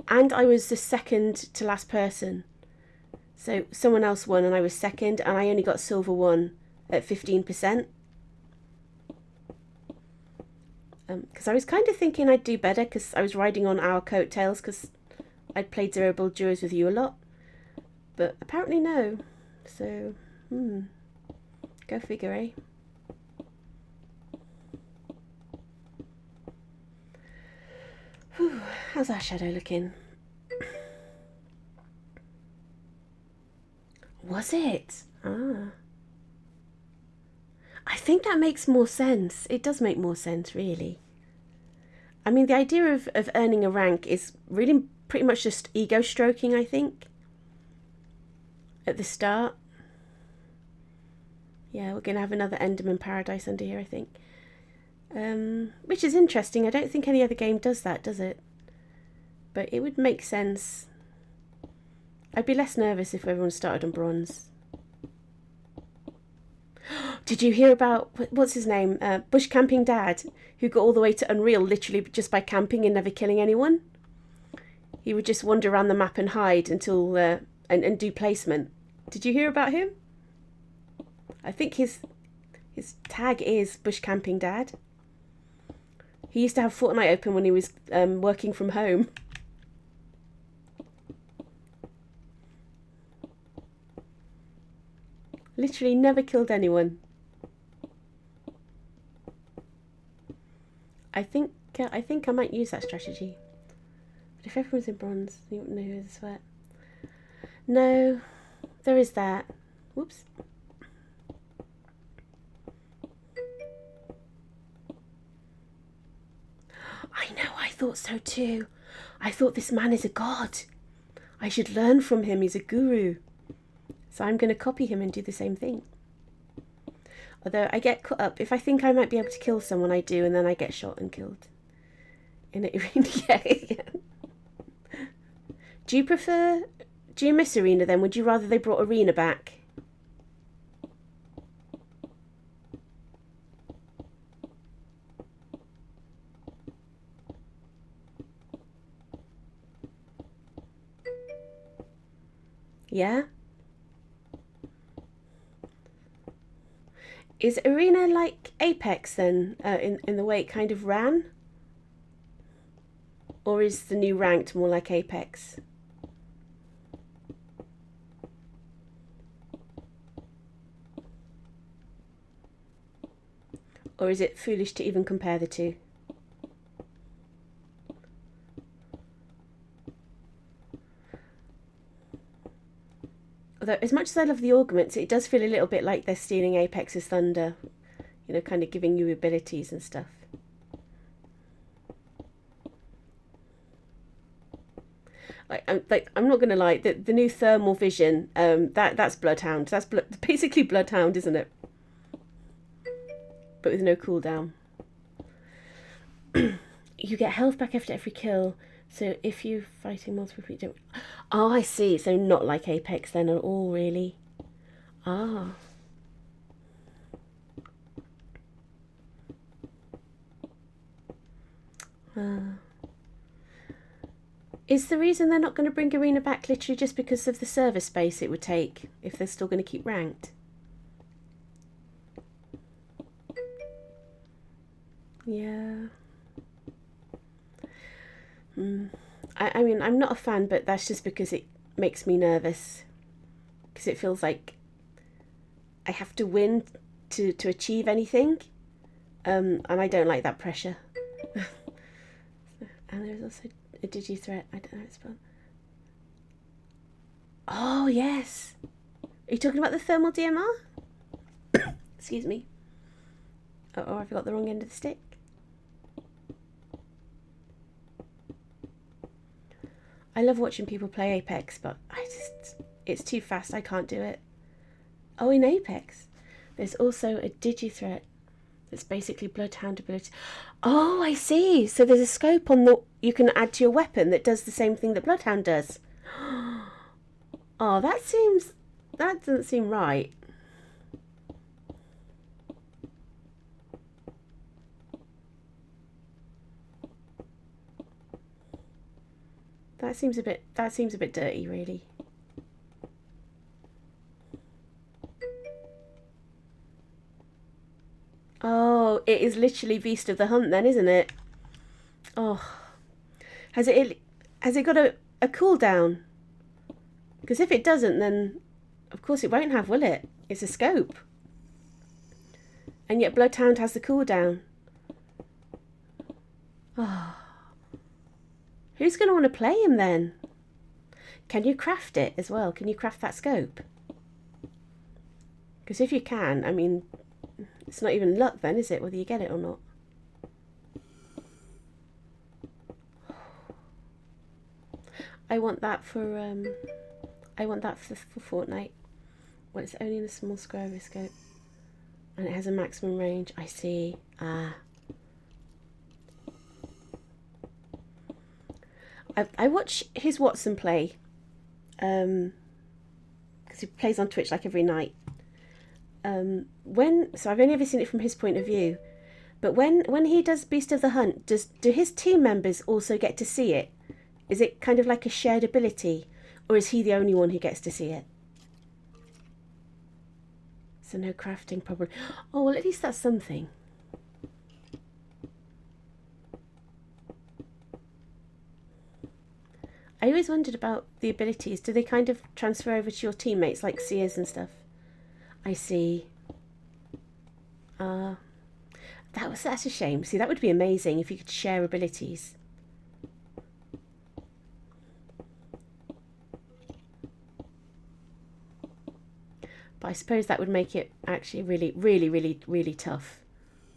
and I was the second to last person. So someone else won and I was second, and I only got silver 1 at 15%. Because I was kind of thinking I'd do better because I was riding on our coattails because I'd played zero build duos with you a lot. But apparently no. So, go figure, eh? Whew, how's our shadow looking? Was it? Ah. I think that makes more sense. It does make more sense, really. I mean, the idea of earning a rank is really pretty much just ego stroking, I think. At the start. Yeah, we're going to have another Enderman Paradise under here, I think. Which is interesting. I don't think any other game does that, does it? But it would make sense. I'd be less nervous if everyone started on bronze. Did you hear about, what's his name? Bush Camping Dad, who got all the way to Unreal literally just by camping and never killing anyone? He would just wander around the map and hide until, and do placement. Did you hear about him? I think his tag is Bush Camping Dad. He used to have Fortnite open when he was working from home. Literally never killed anyone. I think I might use that strategy. If everyone's in bronze, you wouldn't know who has a sweat. No, there is that. Whoops. I know, I thought so too. I thought this man is a god. I should learn from him, he's a guru. So I'm going to copy him and do the same thing. Although I get caught up. If I think I might be able to kill someone, I do, and then I get shot and killed. In it, yeah. Do you miss Arena then? Would you rather they brought Arena back? Yeah? Is Arena like Apex then, in the way it kind of ran? Or is the new ranked more like Apex? Or is it foolish to even compare the two? Although, as much as I love the augments, it does feel a little bit like they're stealing Apex's thunder. You know, kind of giving you abilities and stuff. I'm not gonna lie. The new thermal vision. That's Bloodhound. That's basically Bloodhound, isn't it? But with no cooldown. You get health back after every kill. So if you're fighting multiple people, don't... Oh, I see. So not like Apex then at all, really. Ah. Is the reason they're not going to bring Arena back literally just because of the server space it would take if they're still going to keep ranked? Yeah. I mean, I'm not a fan, but that's just because it makes me nervous. Because it feels like I have to win to achieve anything. And I don't like that pressure. And there's also a digi-threat. I don't know how it's spelled. Oh, yes. Are you talking about the thermal DMR? Excuse me. Oh, I forgot the wrong end of the stick. I love watching people play Apex, but it's too fast. I can't do it. Oh, in Apex, there's also a digi-threat that's basically Bloodhound ability. Oh, I see. So there's a scope on the you can add to your weapon that does the same thing that Bloodhound does. Oh, that doesn't seem right. That seems a bit dirty, really. Oh, it is literally Beast of the Hunt then, isn't it? Oh. Has it got a cooldown? Because if it doesn't, then of course it won't have, will it? It's a scope. And yet Bloodhound has the cooldown. Oh. Who's going to want to play him then? Can you craft it as well? Can you craft that scope? Because if you can, I mean, it's not even luck then, is it? Whether you get it or not. I want that for Fortnite. Well, it's only in a small square of a scope, and it has a maximum range. I see. I watch his Watson play, because he plays on Twitch like every night. So I've only ever seen it from his point of view, but when he does Beast of the Hunt, do his team members also get to see it? Is it kind of like a shared ability, or is he the only one who gets to see it? So no crafting probably. Oh, well, at least that's something. I always wondered about the abilities. Do they kind of transfer over to your teammates, like seers and stuff? I see. That's a shame. See, that would be amazing if you could share abilities. But I suppose that would make it actually really, really, really, really tough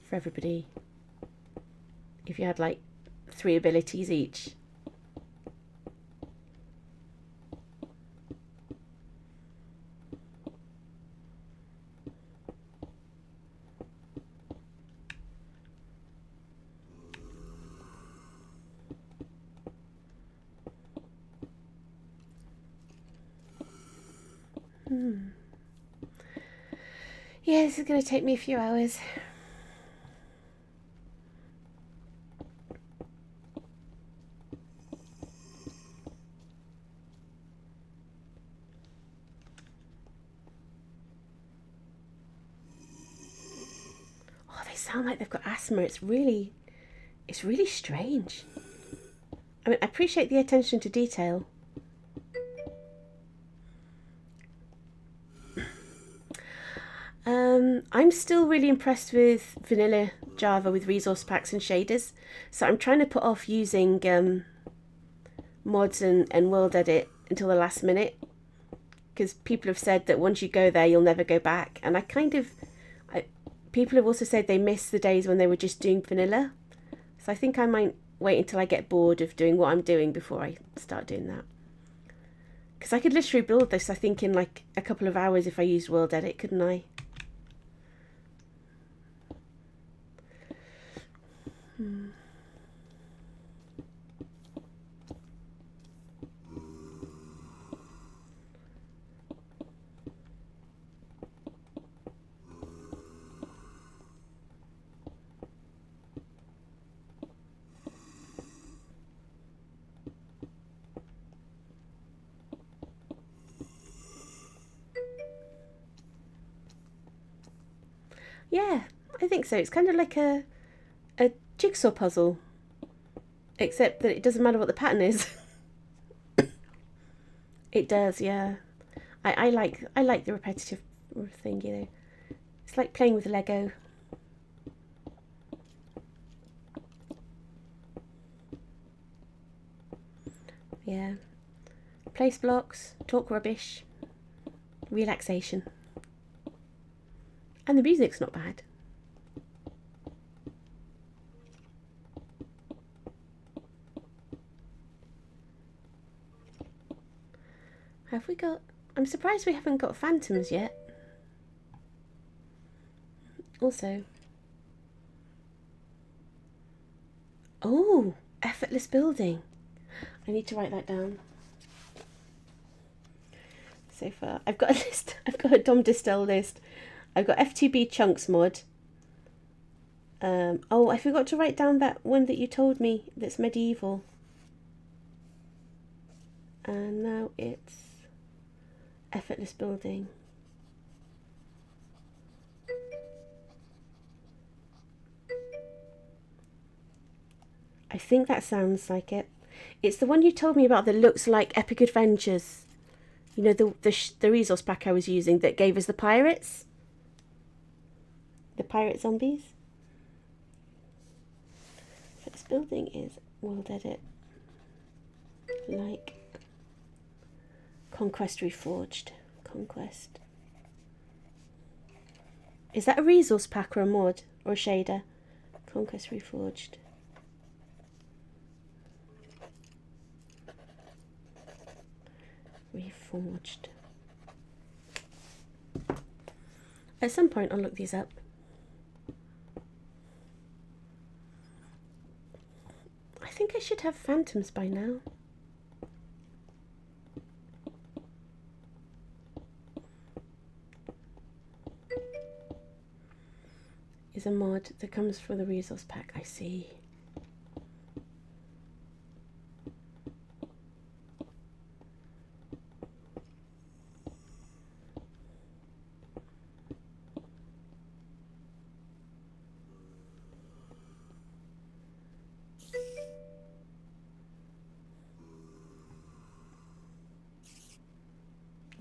for everybody if you had like 3 abilities each. Yeah, this is going to take me a few hours. Oh, they sound like they've got asthma. It's really strange. I mean, I appreciate the attention to detail. I'm still really impressed with vanilla Java with resource packs and shaders. So I'm trying to put off using mods and world edit until the last minute. Because people have said that once you go there, you'll never go back. And people have also said they miss the days when they were just doing vanilla. So I think I might wait until I get bored of doing what I'm doing before I start doing that. Because I could literally build this, I think, in like a couple of hours if I used world edit, couldn't I? Yeah, I think so. It's kind of like a jigsaw puzzle, except that it doesn't matter what the pattern is. It does, yeah. I like the repetitive thing, you know. It's like playing with Lego. Yeah. Place blocks, talk rubbish, relaxation. And the music's not bad. Have we got... I'm surprised we haven't got phantoms yet. Also... Oh! Effortless building. I need to write that down. So far, I've got a list. I've got a Dom Distel list. I've got F2B chunks mod. Oh, I forgot to write down that one that you told me that's medieval. And now it's effortless building. I think that sounds like it. It's the one you told me about that looks like Epic Adventures. You know, the resource pack I was using that gave us the pirates? The pirate zombies? This building is world edit. Like Conquest Reforged. Conquest. Is that a resource pack or a mod? Or a shader? Conquest Reforged. Reforged. At some point I'll look these up. I think I should have phantoms by now. Is a mod that comes for the resource pack. I see.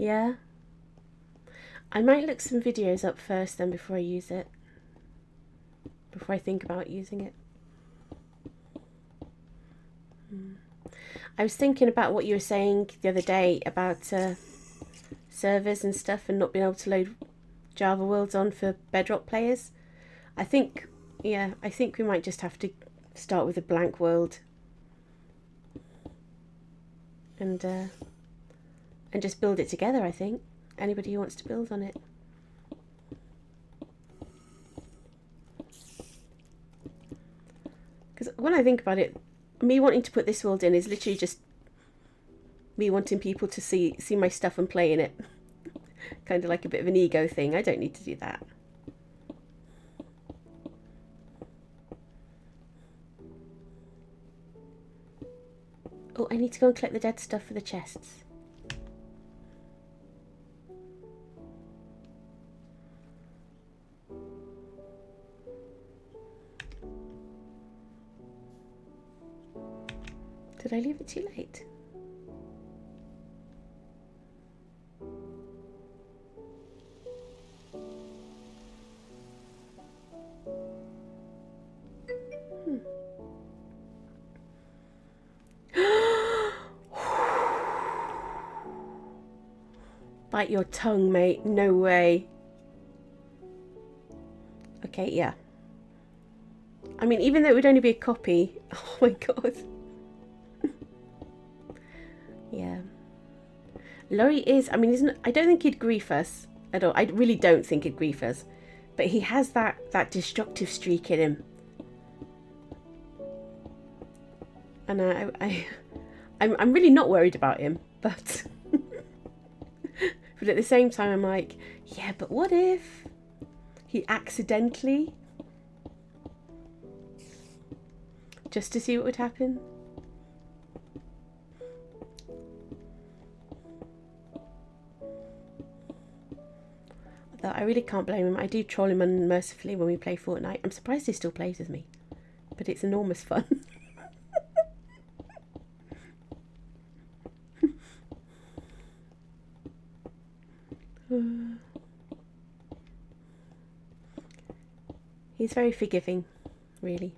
Yeah. I might look some videos up first then before I use it. Before I think about using it. I was thinking about what you were saying the other day about servers and stuff and not being able to load Java worlds on for Bedrock players. I think we might just have to start with a blank world and just build it together. I think anybody who wants to build on it. Because when I think about it, me wanting to put this world in is literally just me wanting people to see my stuff and play in it. Kind of like a bit of an ego thing. I don't need to do that. Oh, I need to go and collect the dead stuff for the chests. Did I leave it too late? Bite your tongue, mate. No way. Okay, yeah. I mean, even though it would only be a copy. Oh my god. Yeah. Laurie is, I mean, I don't think he'd grief us at all. I really don't think he'd grief us. But he has that destructive streak in him. And I'm really not worried about him, but but at the same time I'm like, yeah, but what if he accidentally, just to see what would happen? Though I really can't blame him. I do troll him unmercifully when we play Fortnite. I'm surprised he still plays with me, but it's enormous fun. He's very forgiving, really.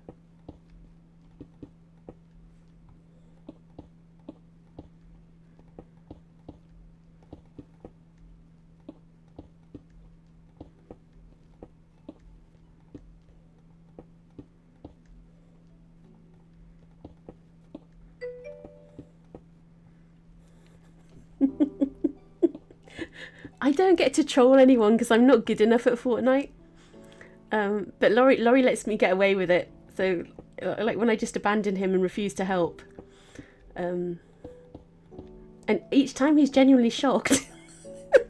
I don't get to troll anyone because I'm not good enough at Fortnite. But Laurie lets me get away with it. So, like when I just abandon him and refuse to help. And each time he's genuinely shocked.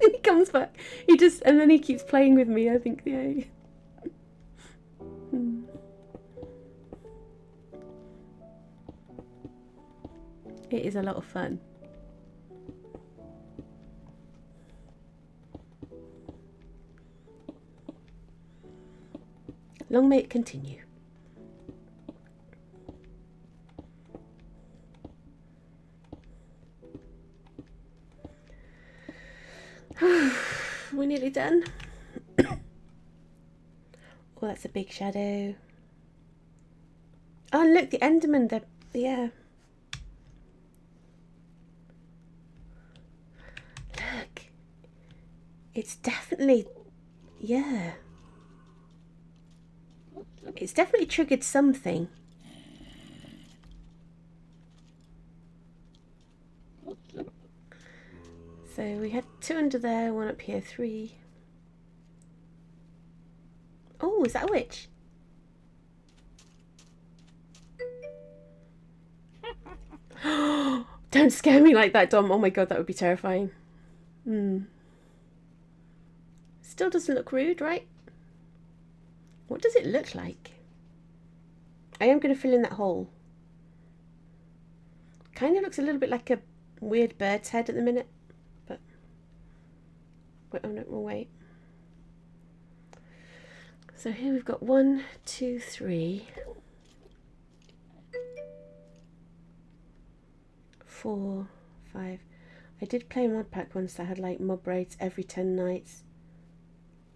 He comes back. And then he keeps playing with me. I think, yeah. It is a lot of fun. Long may it continue. We're nearly done. Oh, that's a big shadow. Oh, look, the Enderman. Yeah. Look. It's definitely... Yeah. It's definitely triggered something. So we had 2 under there, 1 up here, 3. Oh, is that a witch? Don't scare me like that, Dom. Oh my god, that would be terrifying. Still doesn't look rude, right? What does it look like? I am going to fill in that hole. Kind of looks a little bit like a weird bird's head at the minute. But... wait, oh no, wrong way. So here we've got 1, 2, 3... 4, 5. I did play a mod pack once that had like mob raids every 10 nights.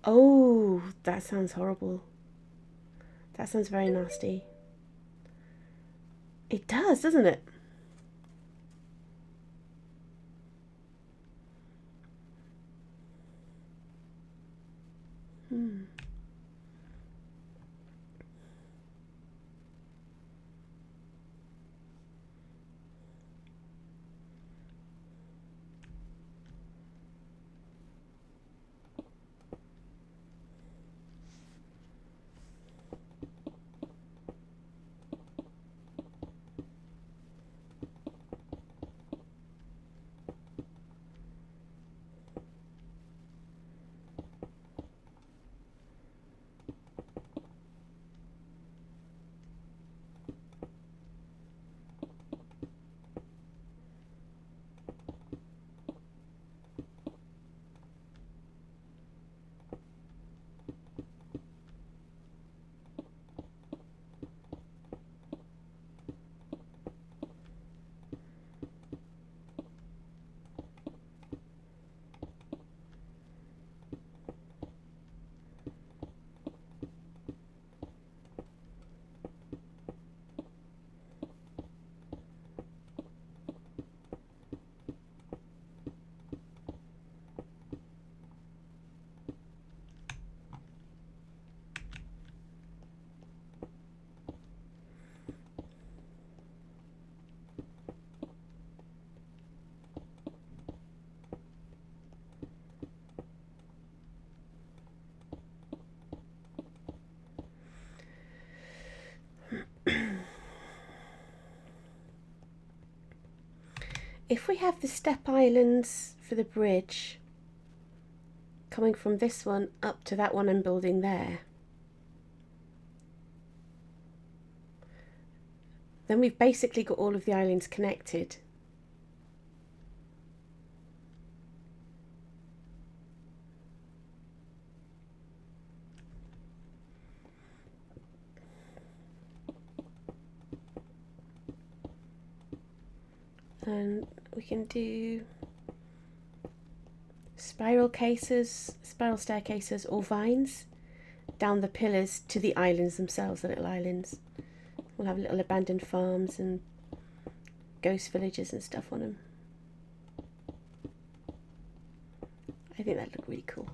Oh, that sounds horrible. That sounds very nasty. It does, doesn't it? if we have the step islands for the bridge coming from this one up to that one I'm building there, then we've basically got all of the islands connected. And we can do spiral staircases or vines down the pillars to the islands themselves, the little islands. We'll have little abandoned farms and ghost villages and stuff on them. I think that'd look really cool.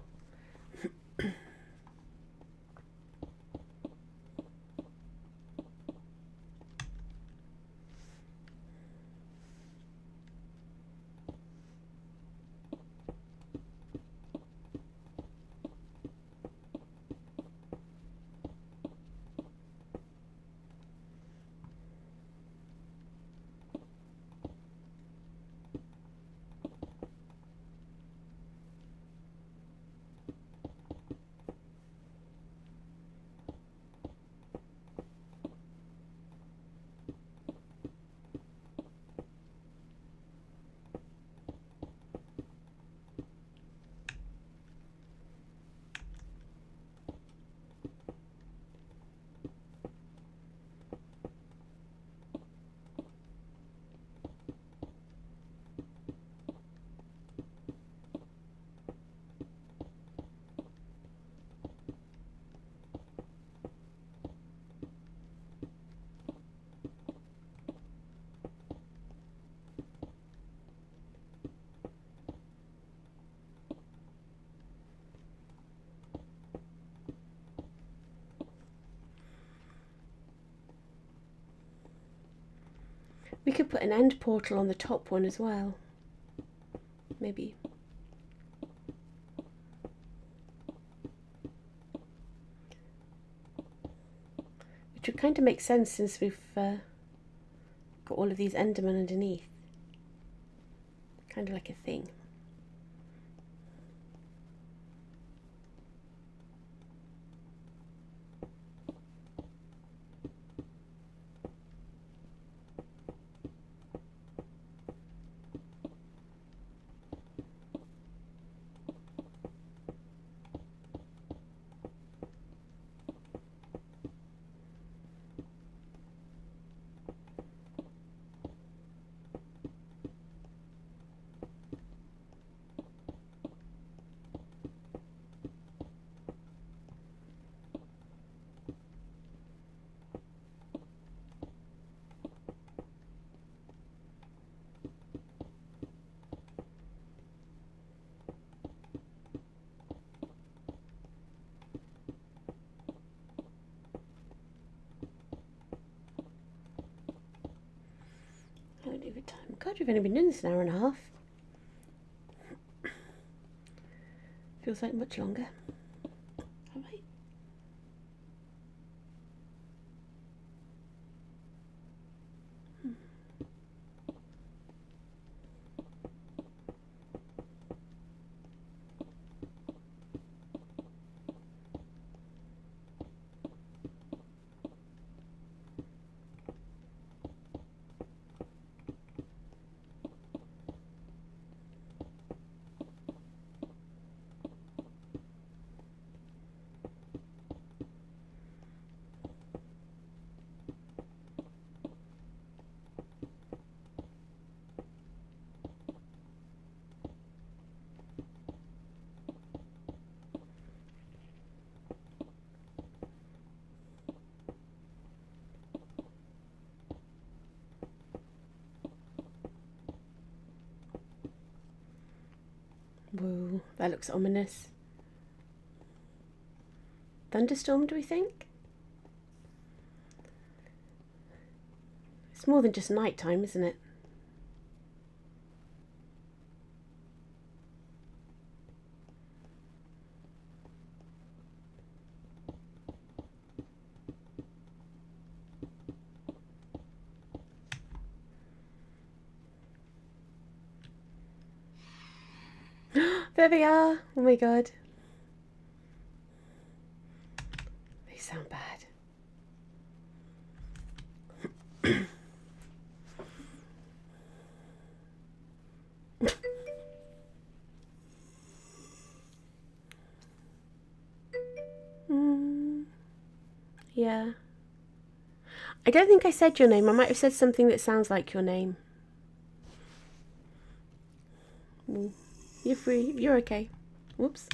We could put an end portal on the top one as well. Maybe. Which would kind of make sense since we've got all of these Endermen underneath. Kind of like a thing. Time. God, we've only been doing this an hour and a half. Feels like much longer. All right. Whoa, that looks ominous. Thunderstorm, do we think? It's more than just night time, isn't it? There they are. Oh my god. They sound bad. Yeah. I don't think I said your name. I might have said something that sounds like your name. You're free. You're okay. Whoops.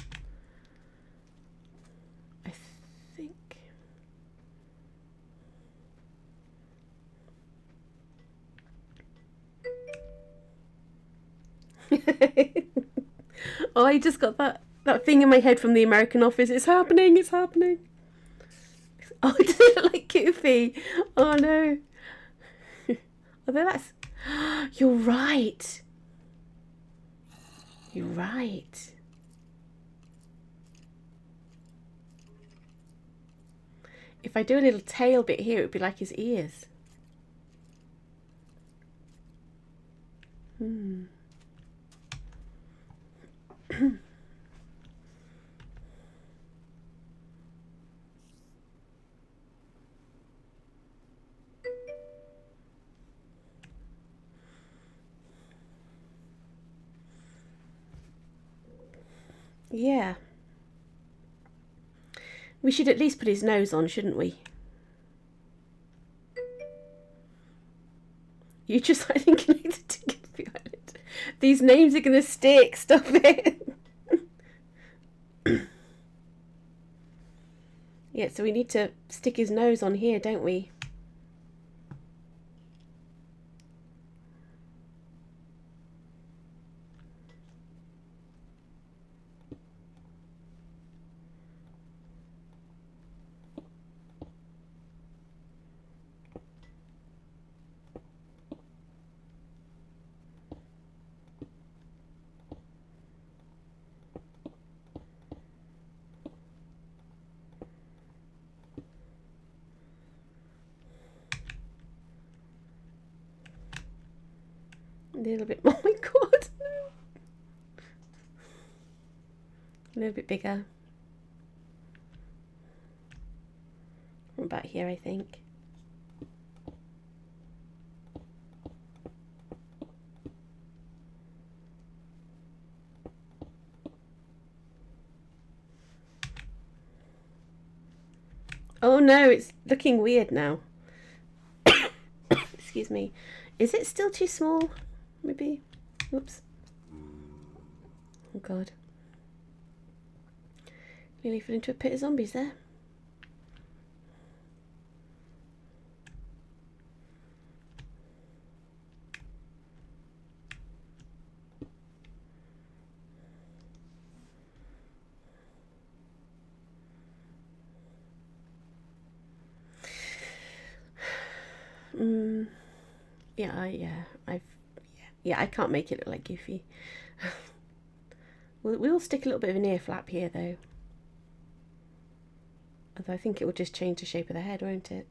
I think. Oh, I just got that thing in my head from the American Office. It's happening. It's happening. Oh, it doesn't look like Goofy. Oh no. Although that's. You're right. You're right. If I do a little tail bit here, it would be like his ears. Yeah. We should at least put his nose on, shouldn't we? You just, I think, need to get behind it. These names are going to stick. Stop it. Yeah, so we need to stick his nose on here, don't we? A little bit more. Oh my god. A little bit bigger. What about here, I think? Oh no, it's looking weird now. Excuse me. Is it still too small? Maybe. Whoops. Oh god. Nearly fell into a pit of zombies there. Yeah, I can't make it look like Goofy. We'll stick a little bit of an ear flap here, though. Although I think it will just change the shape of the head, won't it?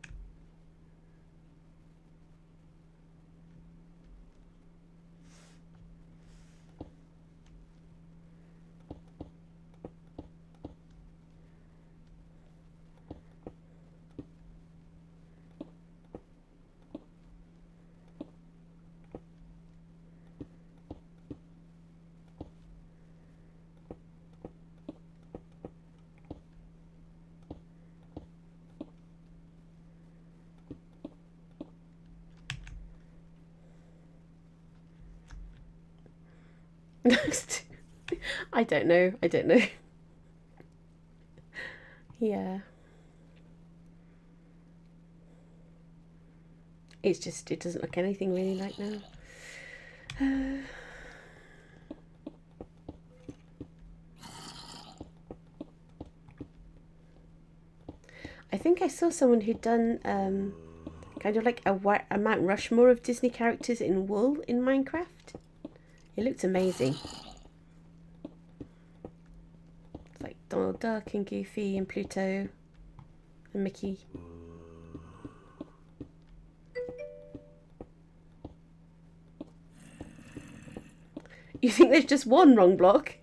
I don't know. Yeah. It's just, it doesn't look anything really like now. I think I saw someone who'd done kind of like a Mount Rushmore of Disney characters in wool in Minecraft. It looked amazing. It's like Donald Duck and Goofy and Pluto and Mickey. You think there's just one wrong block?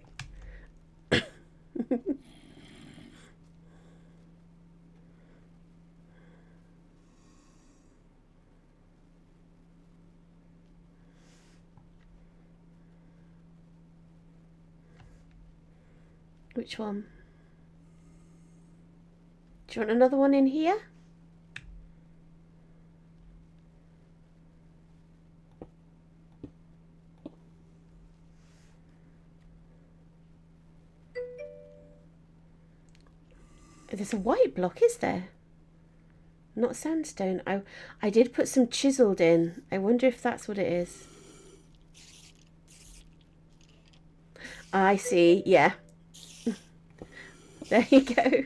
Which one? Do you want another one in here? There's a white block, is there? Not sandstone. I did put some chiseled in. I wonder if that's what it is. I see. Yeah. There you go.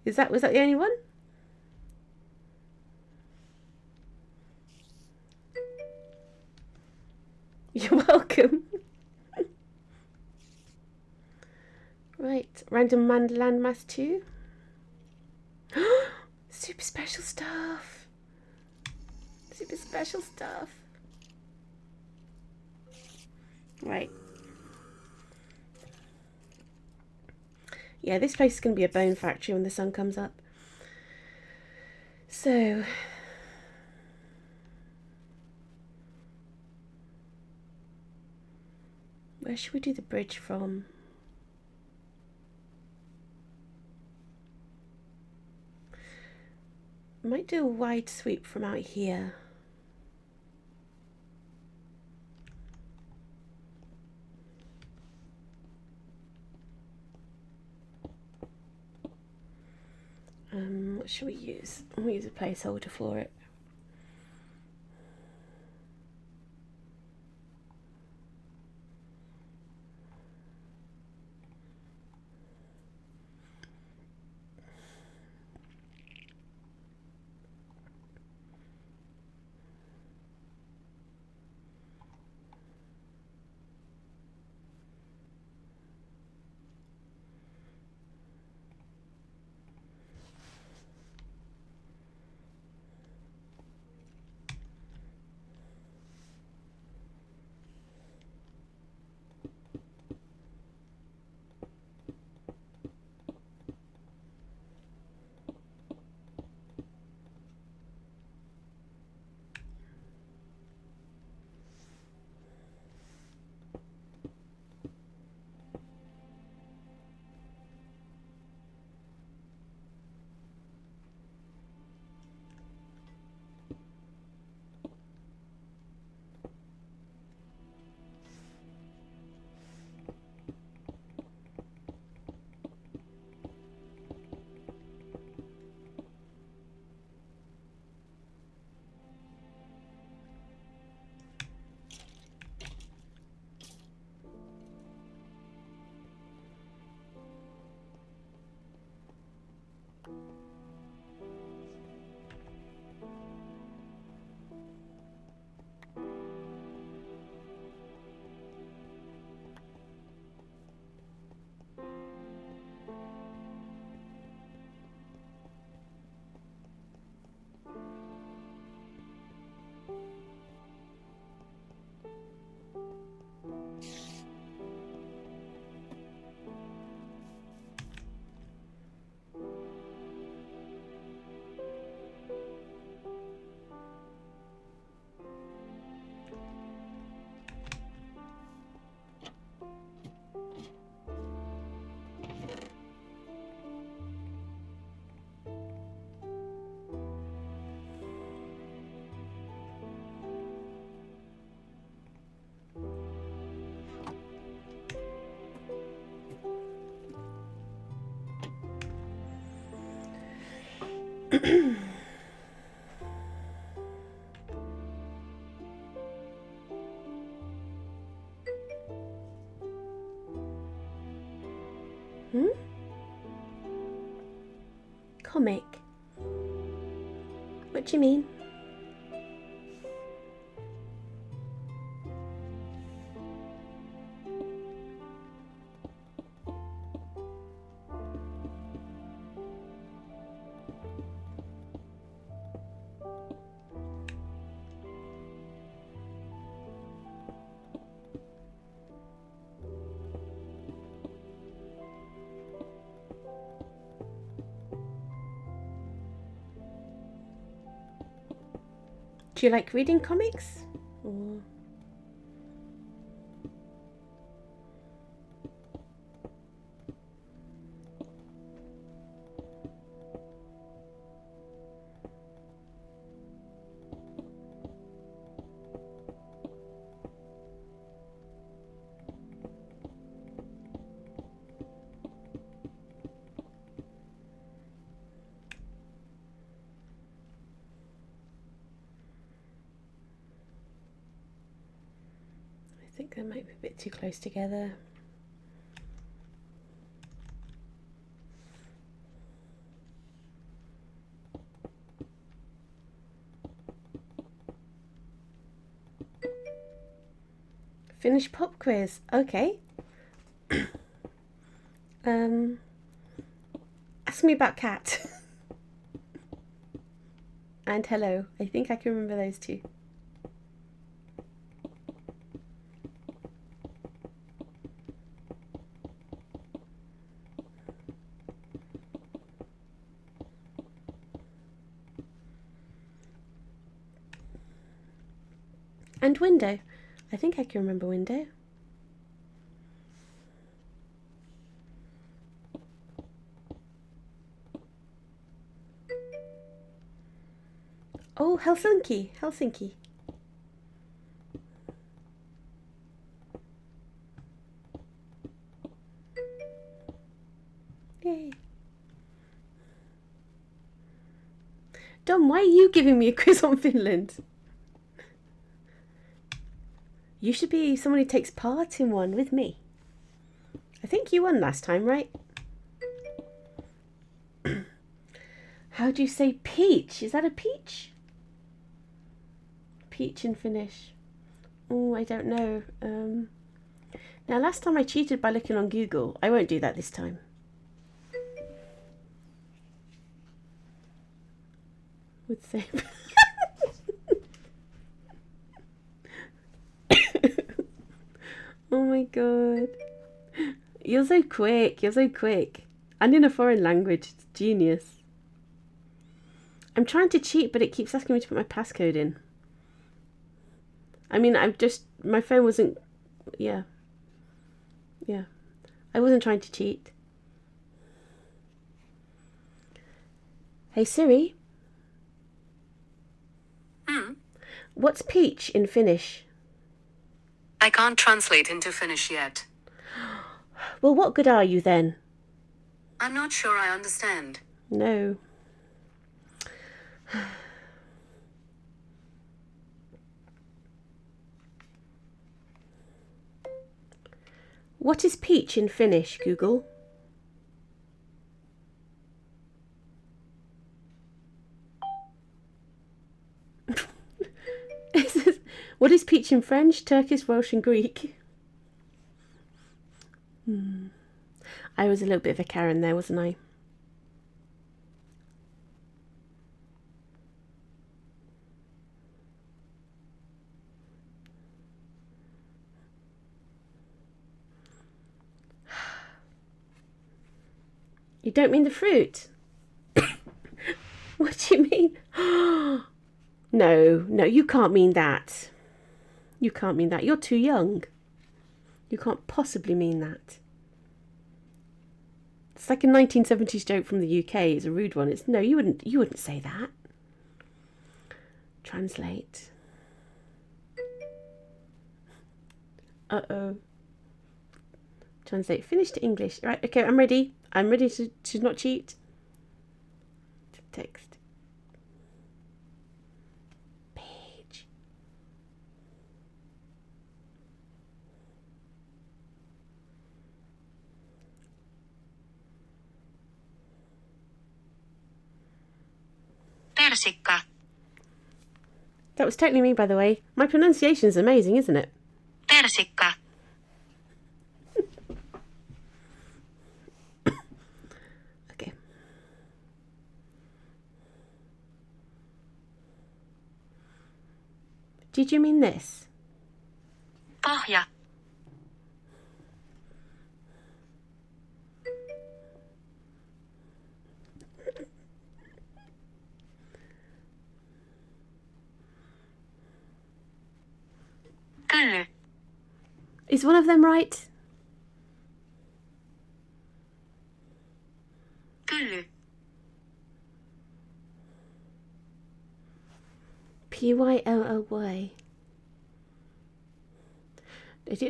Was that the only one? You're welcome. Right, random landmass 2. Super special stuff. Super special stuff. Right. Yeah, this place is going to be a bone factory when the sun comes up. So, where should we do the bridge from? Might do a wide sweep from out here. What should we use? We'll use a placeholder for it. Comic? What do you mean? Do you like reading comics? Or... They might be a bit too close together. Finish pop quiz. Okay. Ask me about cat. And hello. I think I can remember those two. And window. I think I can remember window. Oh, Helsinki. Helsinki. Yay. Dom, why are you giving me a quiz on Finland? You should be someone who takes part in one with me. I think you won last time, right? How do you say peach? Is that a peach? Peach in Finnish. Oh, I don't know. Now, last time I cheated by looking on Google. I won't do that this time. Would say. Oh my god. You're so quick. You're so quick. And in a foreign language. It's genius. I'm trying to cheat, but it keeps asking me to put my passcode in. I mean, my phone wasn't, yeah. I wasn't trying to cheat. Hey Siri. What's peach in Finnish? I can't translate into Finnish yet. Well, what good are you then? I'm not sure I understand. No. What is peach in Finnish, Google? What is peach in French, Turkish, Welsh and Greek? I was a little bit of a Karen there, wasn't I? You don't mean the fruit? What do you mean? No, you can't mean that. You can't mean that. You're too young. You can't possibly mean that. It's like a 1970s joke from the UK. It's a rude one. It's no, you wouldn't say that. Translate. Uh-oh. Translate Finnish to English. Right, okay, I'm ready. I'm ready to not cheat. Text. Page. Persikka. That was totally me, by the way. My pronunciation is amazing, isn't it? Persikka. Okay. Did you mean this? Pohja. Kylly. Is one of them right? Kylly. Pylly. Is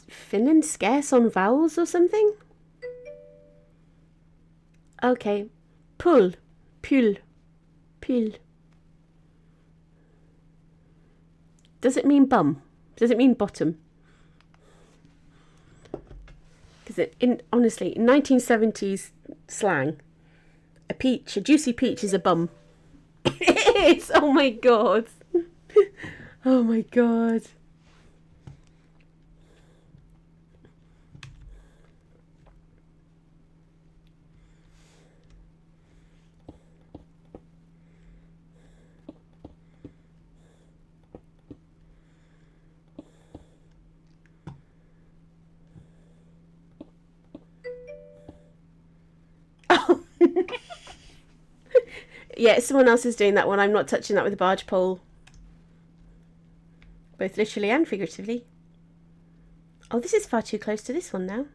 Finland scarce on vowels or something? Okay. Pull. Pull. Does it mean bum? Does it mean bottom? Because honestly, in 1970s slang, a juicy peach is a bum. It is! Oh my god. Oh my god. Yeah, someone else is doing that one. I'm not touching that with a barge pole. Both literally and figuratively. Oh, this is far too close to this one now.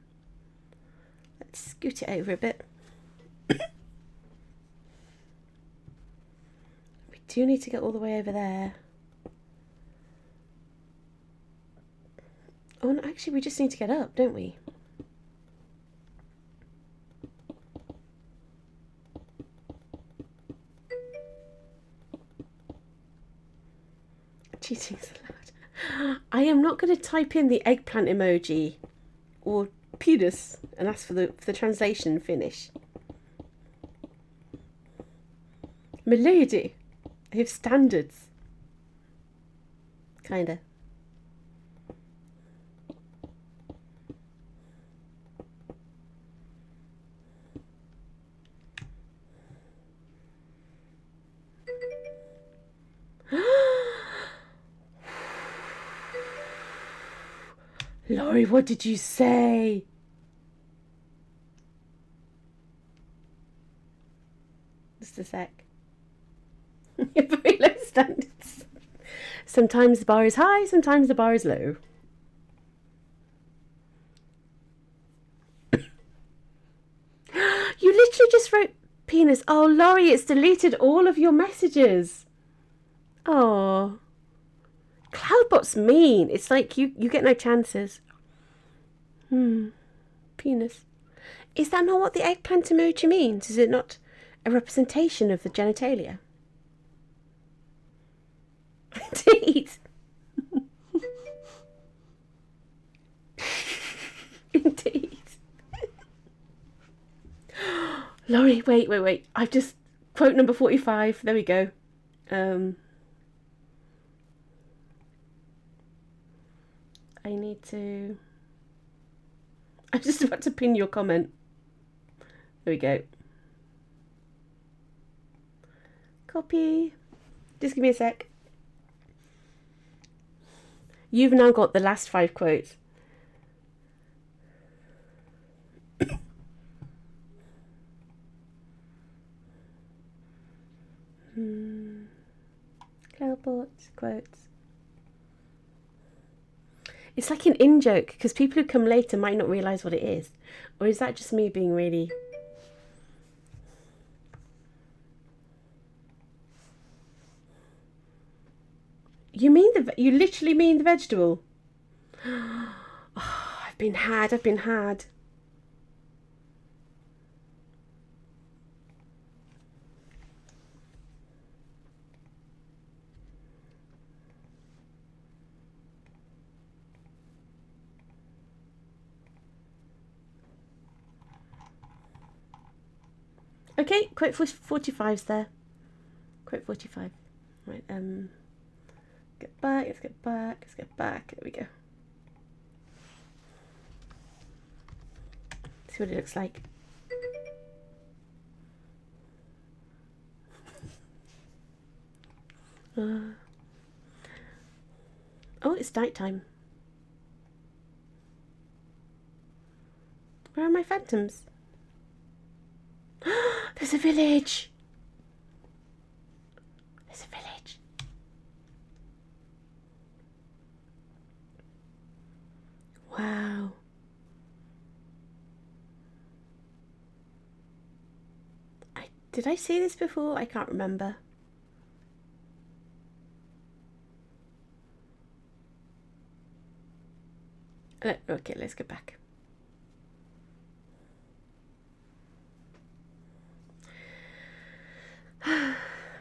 Let's scoot it over a bit. We do need to get all the way over there. Oh, no, actually, we just need to get up, don't we? Cheating's allowed. I am not going to type in the eggplant emoji or penis and ask for the translation finish. Milady, I have standards. Kinda. Laurie, what did you say? Just a sec. Very low standards. Sometimes the bar is high, sometimes the bar is low. You literally just wrote penis. Oh, Laurie, it's deleted all of your messages. Oh. Cloudbot's mean. It's like you get no chances. Penis. Is that not what the eggplant emoji means? Is it not a representation of the genitalia? Indeed. Indeed. Laurie, wait. I've just... Quote number 45. There we go. I need to... I'm just about to pin your comment. There we go. Copy. Just give me a sec. You've now got the last 5 quotes. Cloudbot quotes. It's like an in-joke, because people who come later might not realise what it is. Or is that just me being really... You literally mean the vegetable? Oh, I've been had. Okay, quote 45's there. Quote 45. Right, let's get back. There we go. See what it looks like. Oh, it's night time. Where are my phantoms? There's a village. There's a village. Wow. Did I see this before? I can't remember. Okay, let's get back.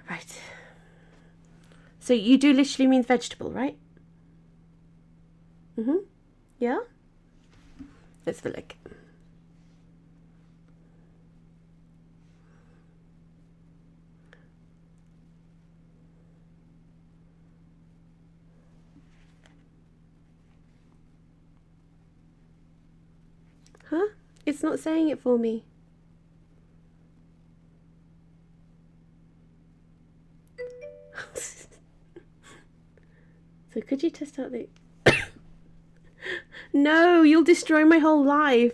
Right. So you do literally mean vegetable, right? Yeah? Let's have a look. Huh? It's not saying it for me. So could you test out the... No, you'll destroy my whole life.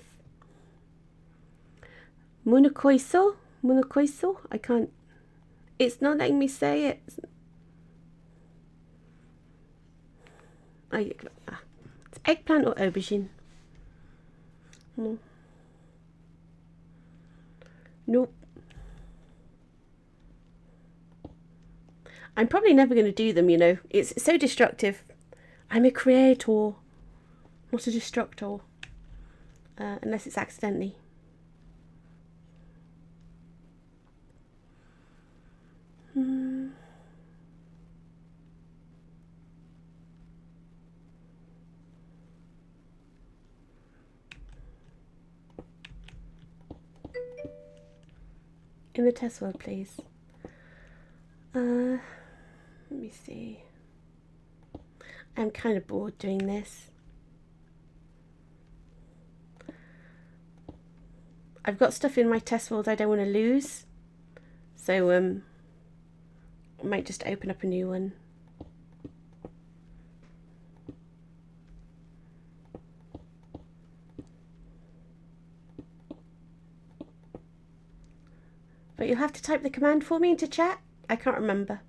Munakoiso? Munakoiso? I can't... It's not letting me say it. It's eggplant or aubergine? No. Nope. I'm probably never going to do them, you know. It's so destructive. I'm a creator, not a destructor. Unless it's accidentally. In the test world, please. Let me see. I'm kind of bored doing this. I've got stuff in my test world I don't want to lose. So, I might just open up a new one. But you'll have to type the command for me into chat. I can't remember.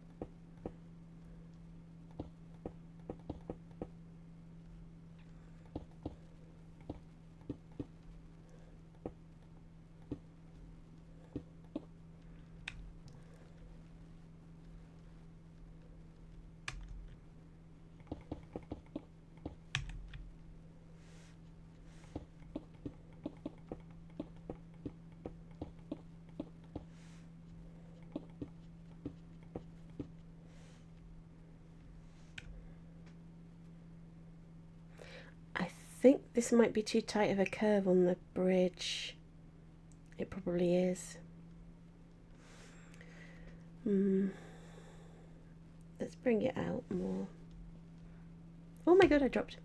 I think this might be too tight of a curve on the bridge. It probably is. Let's bring it out more. Oh my god, I dropped.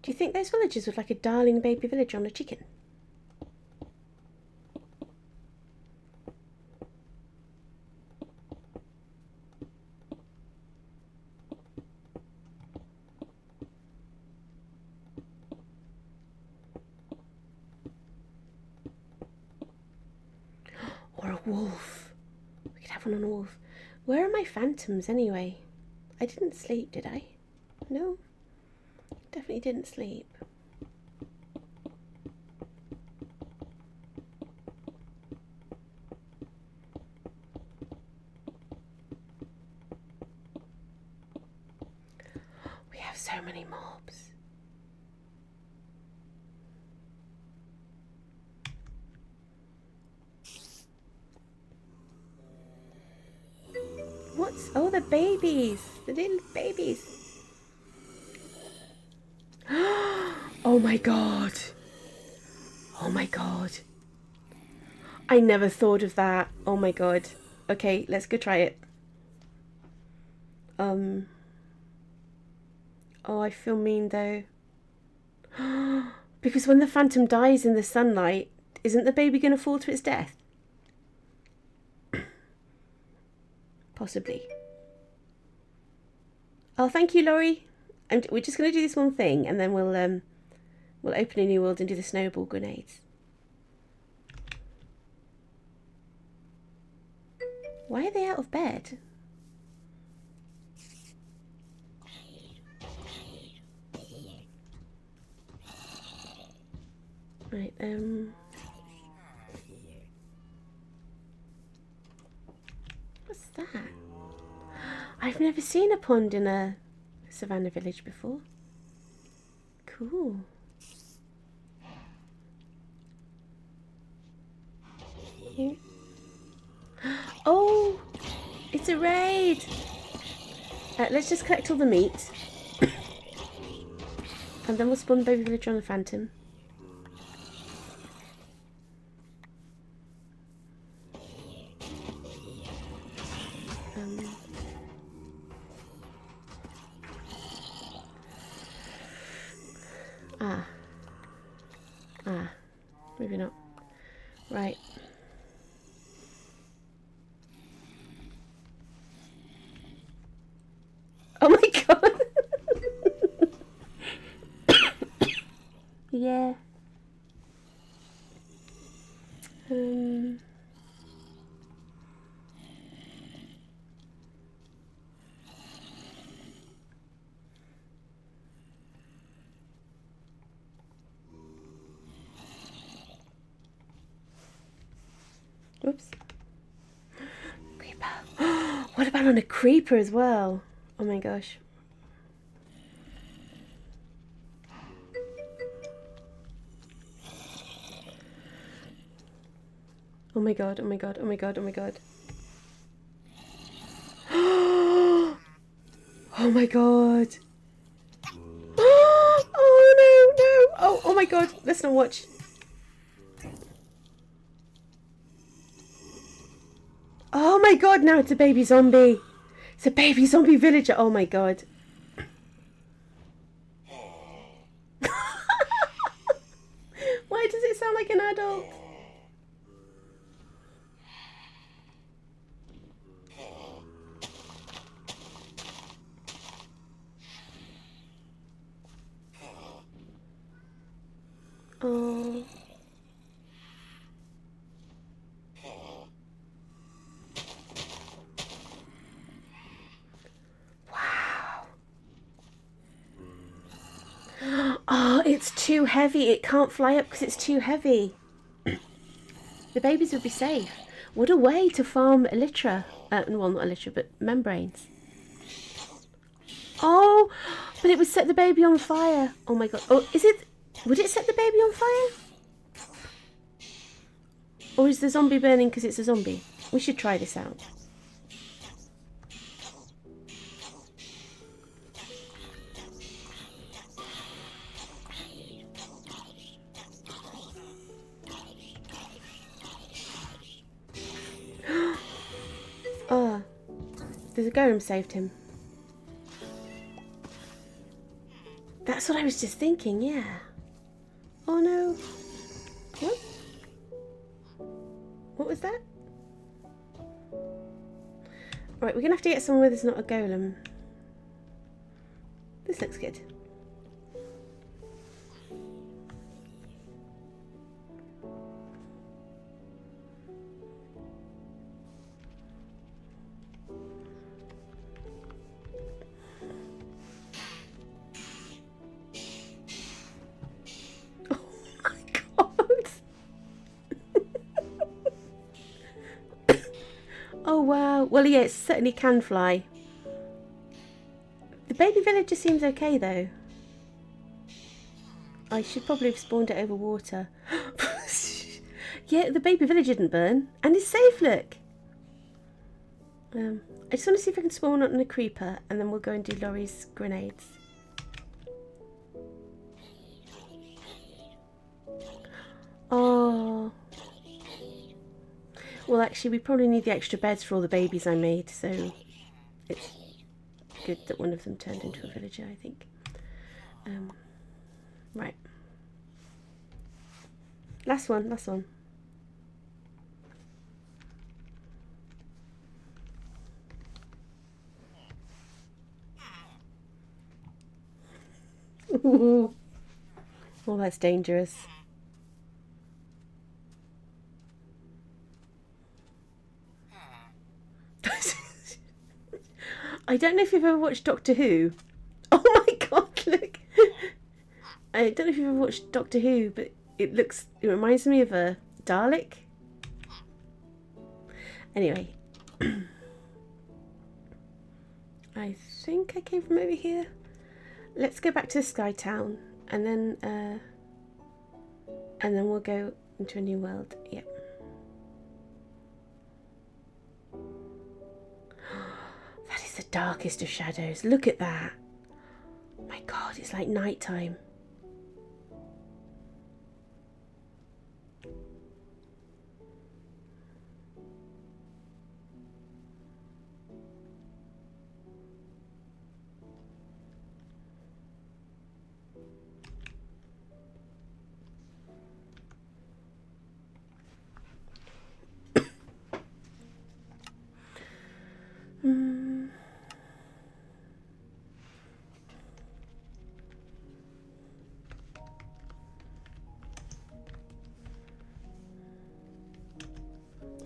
Do you think those villagers would like a darling baby village on a chicken? Or a wolf. We could have one on a wolf. Where are my phantoms anyway? I didn't sleep, did I? No. Definitely didn't sleep. We have so many mobs. What's... Oh, the babies. The little babies. Oh my god. Oh my god. I never thought of that. Oh my god. Okay, let's go try it. Oh, I feel mean though. Because when the phantom dies in the sunlight, isn't the baby going to fall to its death? Possibly. Oh, thank you, Laurie. We're just going to do this one thing, and then we'll open a new world and do the snowball grenades. Why are they out of bed? Right, what's that? I've never seen a pond in a savannah village before. Cool. Here. Oh, it's a raid. Let's just collect all the meat. And then we'll spawn baby villager on the phantom. Ah. Ah. Maybe not. Right. Oh my god! Yeah. Oops. Creeper. What about on a creeper as well? Oh my gosh. Oh my god, oh my god, oh my god, oh my god. Oh my god. Oh no, no. Oh my god. Let's not watch. Oh my god, now it's a baby zombie. It's a baby zombie villager. Oh my god. Why does it sound like an adult? Oh. Wow. Oh, it's too heavy. It can't fly up because it's too heavy. The babies would be safe. What a way to farm elytra. Well, not elytra, but membranes. Oh, but it would set the baby on fire. Oh my god. Oh, is it? Would it set the baby on fire? Or is the zombie burning because it's a zombie? We should try this out. Oh, the golem saved him. That's what I was just thinking, yeah. Oh no. What? What was that? Right, we're going to have to get somewhere where there's not a golem. This looks good. Oh wow. Well, yeah, it certainly can fly. The baby villager seems okay though. I should probably have spawned it over water. Yeah, the baby villager didn't burn. And it's safe, look. I just want to see if I can spawn on a creeper and then we'll go and do Laurie's grenades. Oh. Well, actually, we probably need the extra beds for all the babies I made, so it's good that one of them turned into a villager, I think. Right. Last one, last one. Oh, that's dangerous. I don't know if you've ever watched Doctor Who. Oh my god, look. I don't know if you've ever watched Doctor Who, but it reminds me of a Dalek. Anyway. I think I came from over here. Let's go back to the Sky Town and then we'll go into a new world. Yep. That is the darkest of shadows. Look at that. Oh my god, it's like nighttime.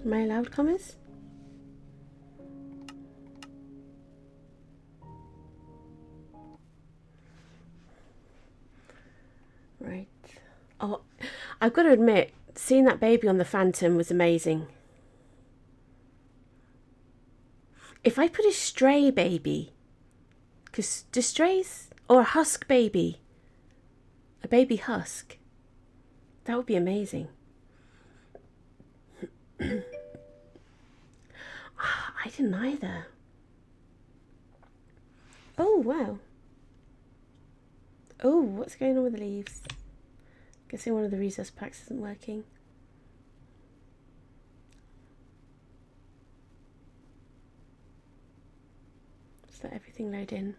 Am I allowed commas? Right. Oh, I've got to admit, seeing that baby on the Phantom was amazing. If I put a stray baby, because do strays, or a husk baby, a baby husk, that would be amazing. I didn't either. Oh, wow. Oh, what's going on with the leaves? Guessing one of the resource packs isn't working. Just let everything load in.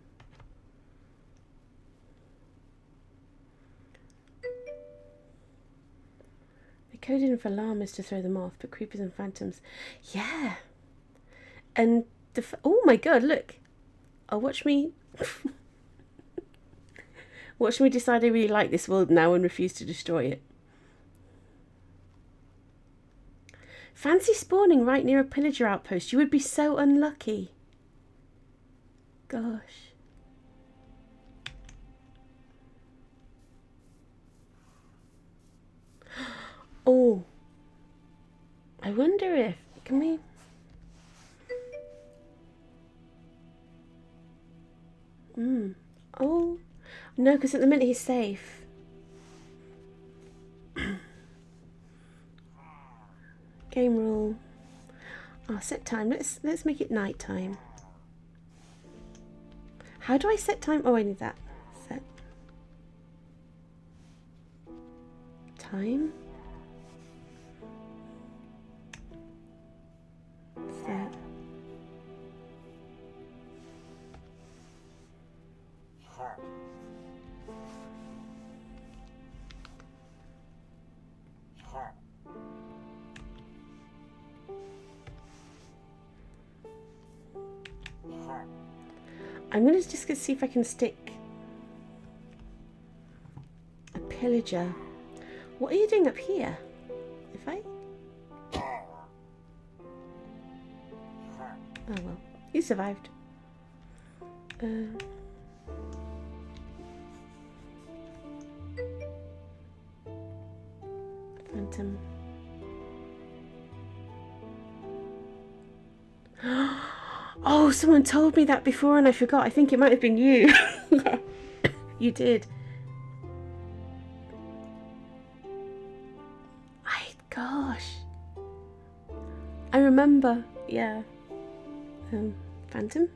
They coded in for llamas to throw them off, but creepers and phantoms, yeah. And oh my god, look! Oh, watch me. Watch me decide I really like this world now and refuse to destroy it. Fancy spawning right near a pillager outpost. You would be so unlucky. Gosh. Oh. I wonder if... Can we... Oh. No, because at the minute he's safe. Game rule. Oh, set time. Let's make it night time. How do I set time? Oh, I need that. Set time. Set. I'm going to just go see if I can stick a pillager. What are you doing up here? If I... Oh well, you survived. Phantom. Oh, someone told me that before and I forgot. I think it might have been you. You did. Gosh. I remember. Yeah. Phantom?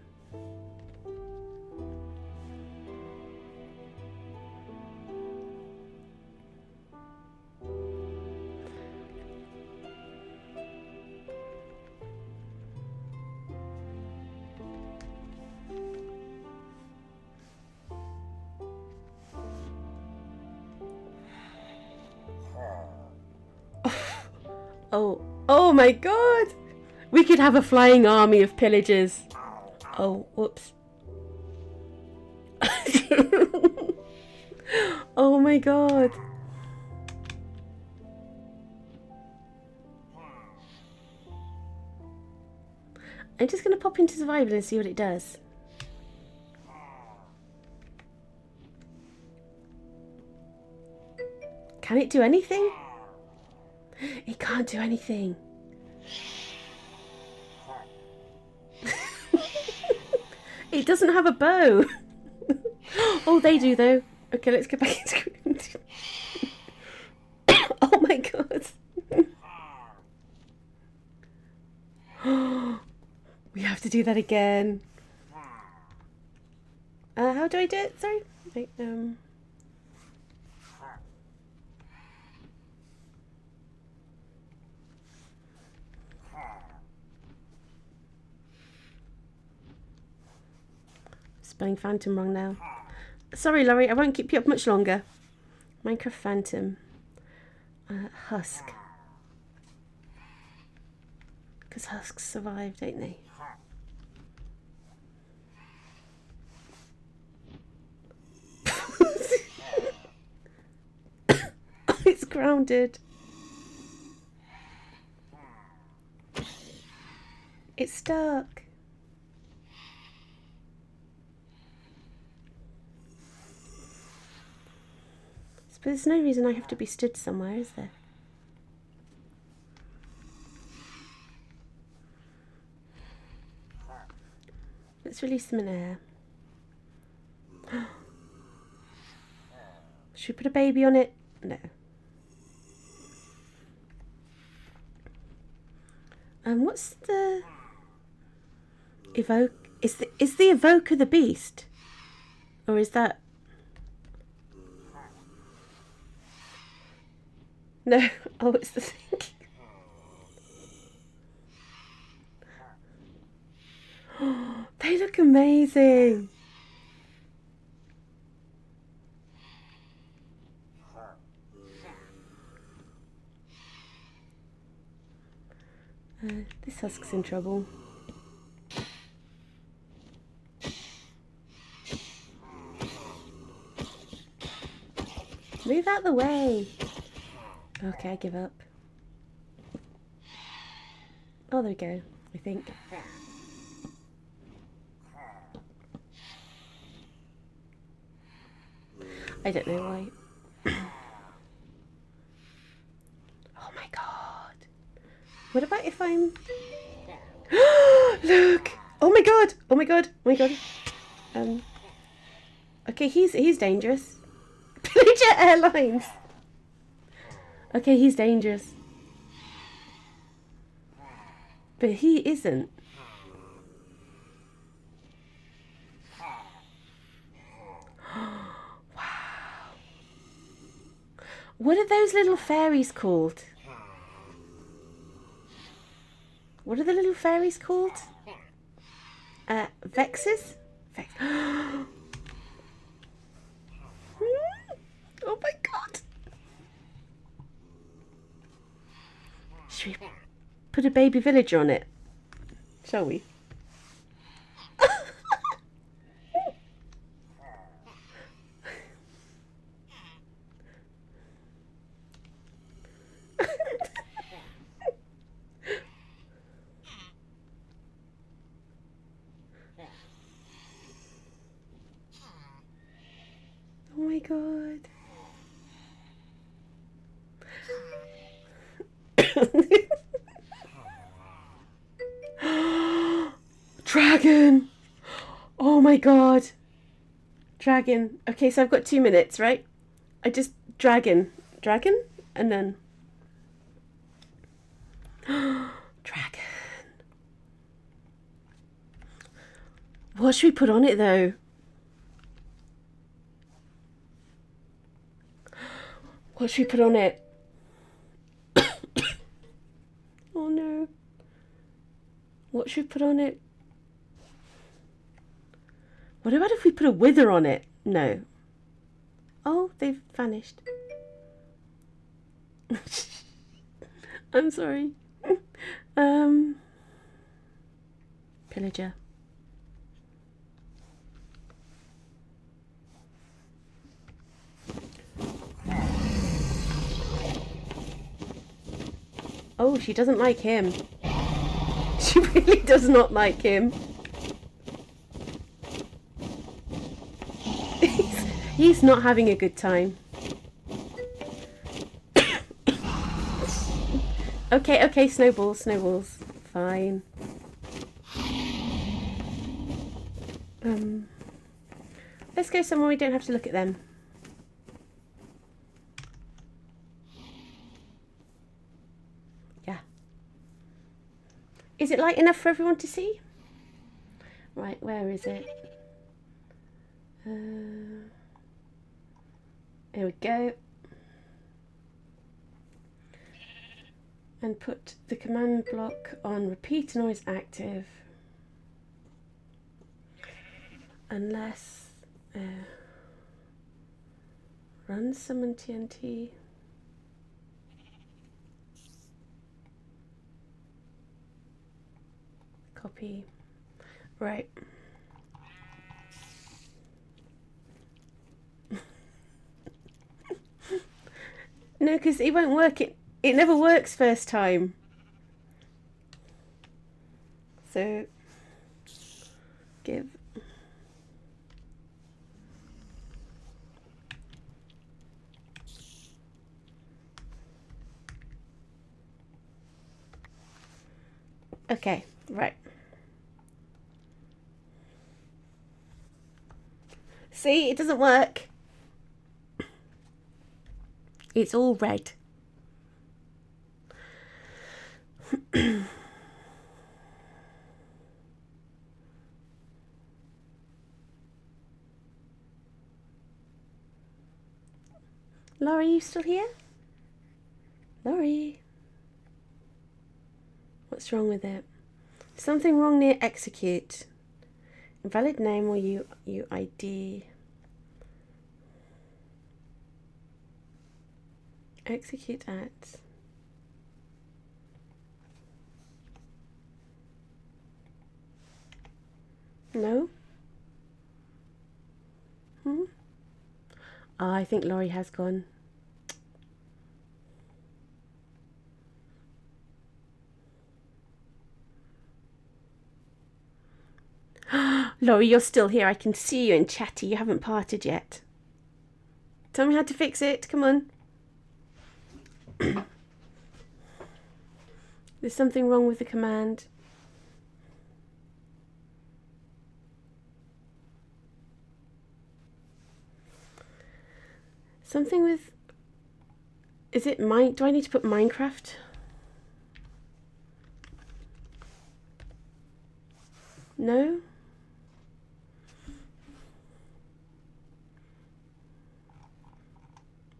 Oh my god! We could have a flying army of pillagers. Oh, whoops. Oh my god. I'm just going to pop into survival and see what it does. Can it do anything? It can't do anything. It doesn't have a bow. Oh, they do though. Okay, let's get back into Oh my god. We have to do that again. How do I do it? Sorry. Wait, spelling Phantom wrong now. Sorry, Laurie, I won't keep you up much longer. Minecraft Phantom. Husk. Because husks survive, don't they? It's grounded. It's stuck. But there's no reason I have to be stood somewhere, is there? Let's release them in air. Should we put a baby on it? No. What's the evoke? Is the evoker the beast, or is that? No. Oh, it's the thing. They look amazing. This husk's in trouble. Move out the way. Okay, I give up. Oh, there we go, I think. I don't know why. Oh my god. What about if I'm... Look! Oh my god! Oh my god! Oh my god! Okay, he's dangerous. Pillager Airlines! Okay, he's dangerous. But he isn't. Wow. What are those little fairies called? What are the little fairies called? Vexes? Vex. Oh my god. Should we put a baby villager on it? Shall we? Oh my god. Dragon! Oh my god. Dragon. Okay, so I've got 2 minutes, right? I just... Dragon. Dragon? And then... Dragon. What should we put on it, though? What should we put on it? Oh no. What should we put on it? What about if we put a wither on it? No. Oh, they've vanished. I'm sorry. Pillager. Oh, she doesn't like him. She really does not like him. He's not having a good time. Okay, snowballs. Fine. Let's go somewhere we don't have to look at them. Yeah. Is it light enough for everyone to see? Right, where is it? There we go. And put the command block on repeat noise active. Unless run summon TNT. Copy. Right. No, because it won't work. It never works first time. So give. Okay, right. See, it doesn't work. It's all red. Laurie, you still here? Laurie. What's wrong with it? Something wrong near execute. Invalid name or UID. Execute at. No? Oh, I think Laurie has gone. Laurie, you're still here. I can see you in chatty. You haven't parted yet. Tell me how to fix it. Come on. There's something wrong with the command. Something with... Is it mine? Do I need to put Minecraft? No?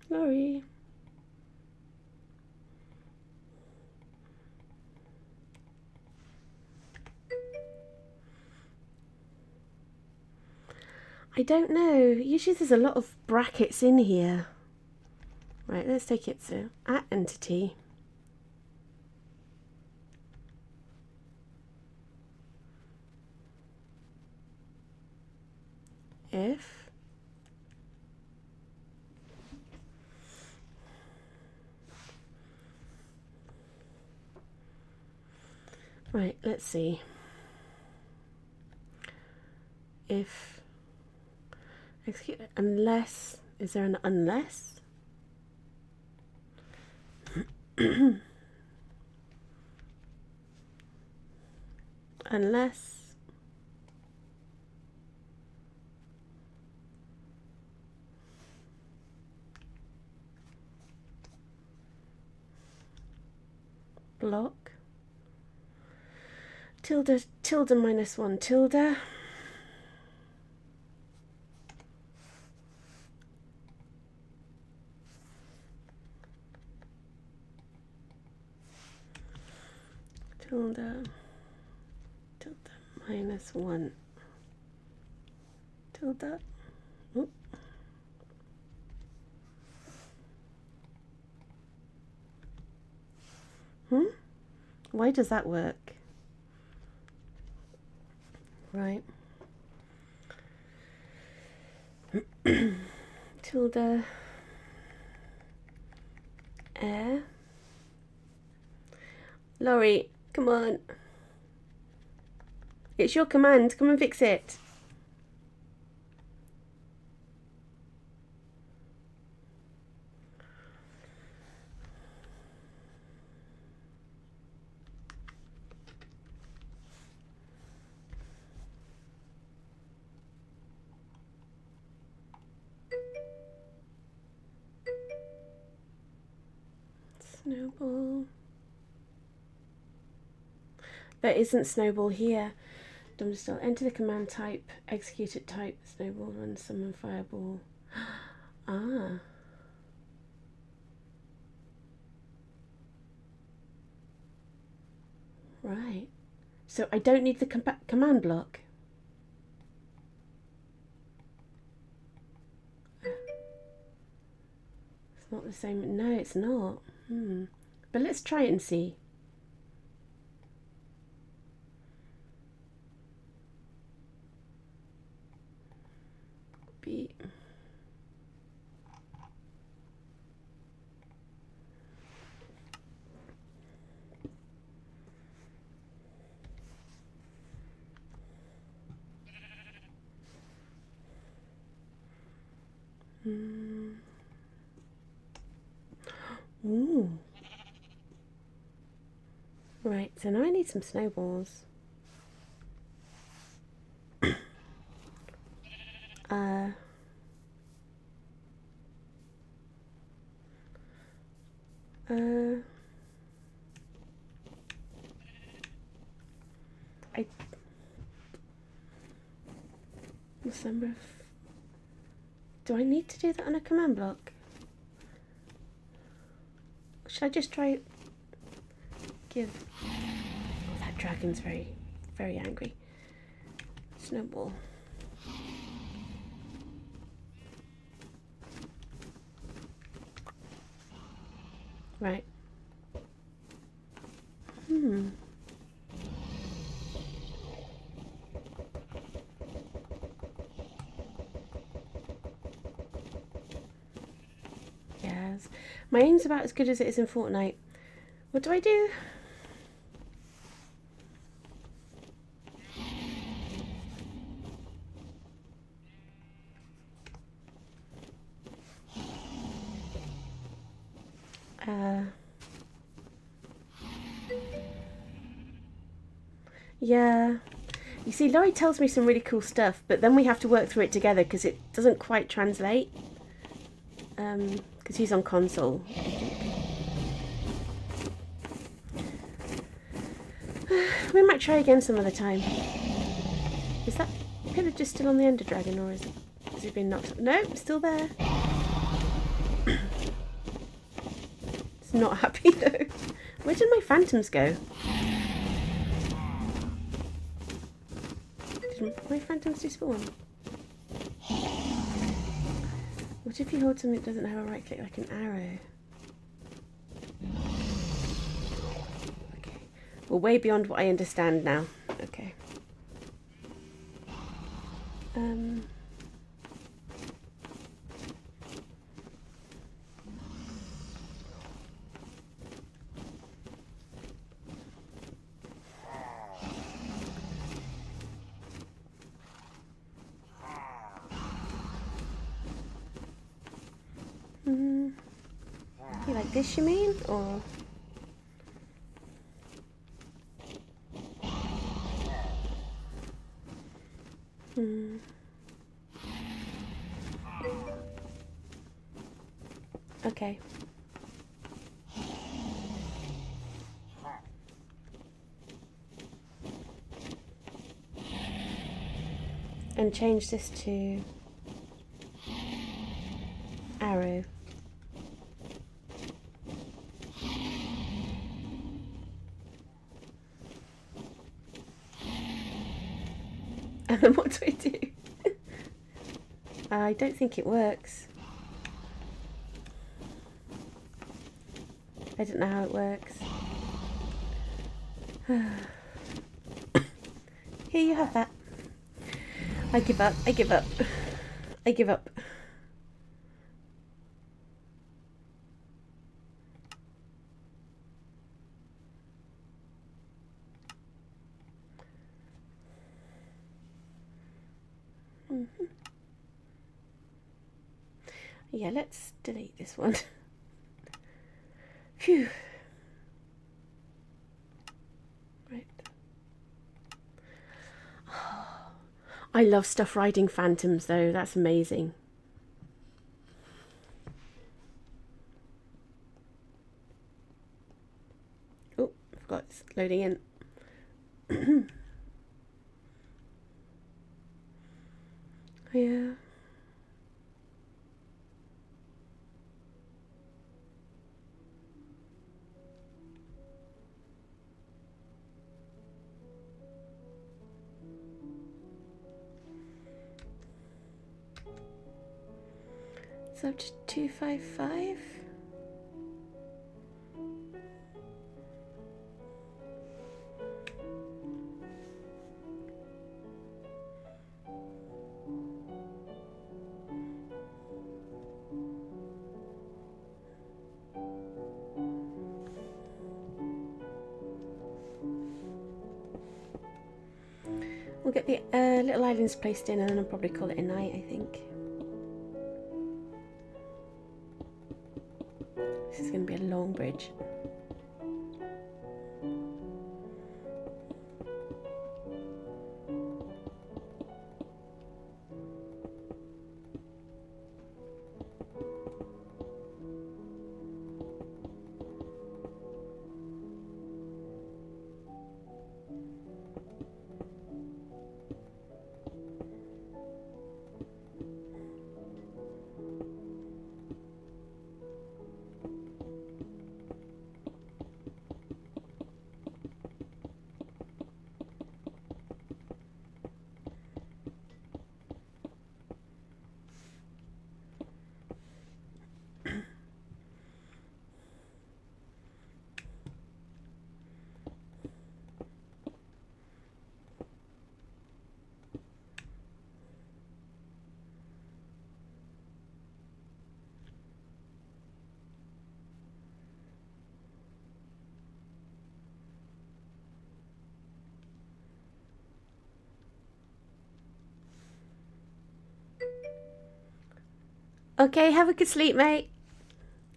Laurie. I don't know. Usually there's a lot of brackets in here. Right, let's take it to at entity. If right, let's see. If execute unless, is there an unless? Unless block tilde tilde -1 tilde tilde tilde -1 tilde. Oop. Why does that work? Right. Tilde air. Laurie, come on. It's your command. Come and fix it. Snowball. There isn't snowball here. Still. Enter the command type, execute it type, snowball, run, summon, fireball. Ah. Right. So I don't need the command block. It's not the same. No, it's not. But let's try it and see. B. Ooh. Right, so now I need some snowballs. uh... December. Do I need to do that on a command block? Should I just try give? Oh, that dragon's very, very angry. Snowball. Right. Yes. My aim's about as good as it is in Fortnite. What do I do? Yeah. You see, Laurie tells me some really cool stuff, but then we have to work through it together because it doesn't quite translate. Because he's on console. We might try again some other time. Is that pillager still on the Ender Dragon, or has it been knocked? No, still there. It's not happy though. Where did my phantoms go? Did my phantoms despawn? What if you hold something that doesn't have a right click, like an arrow? Okay. We're way beyond what I understand now. Okay. You like this, you mean? Or... Okay. And change this to arrow. And then what do I do? I don't think it works. I don't know how it works. Here you have that. I give up. I give up. I give up. Yeah, let's delete this one. Phew. Right. I love stuff riding phantoms though, that's amazing. Oh, I forgot it's loading in. Yeah. So up to 255. We'll get the little islands placed in and then I'll probably call it a night, I think. This is It's going to be a long bridge. Okay, have a good sleep, mate.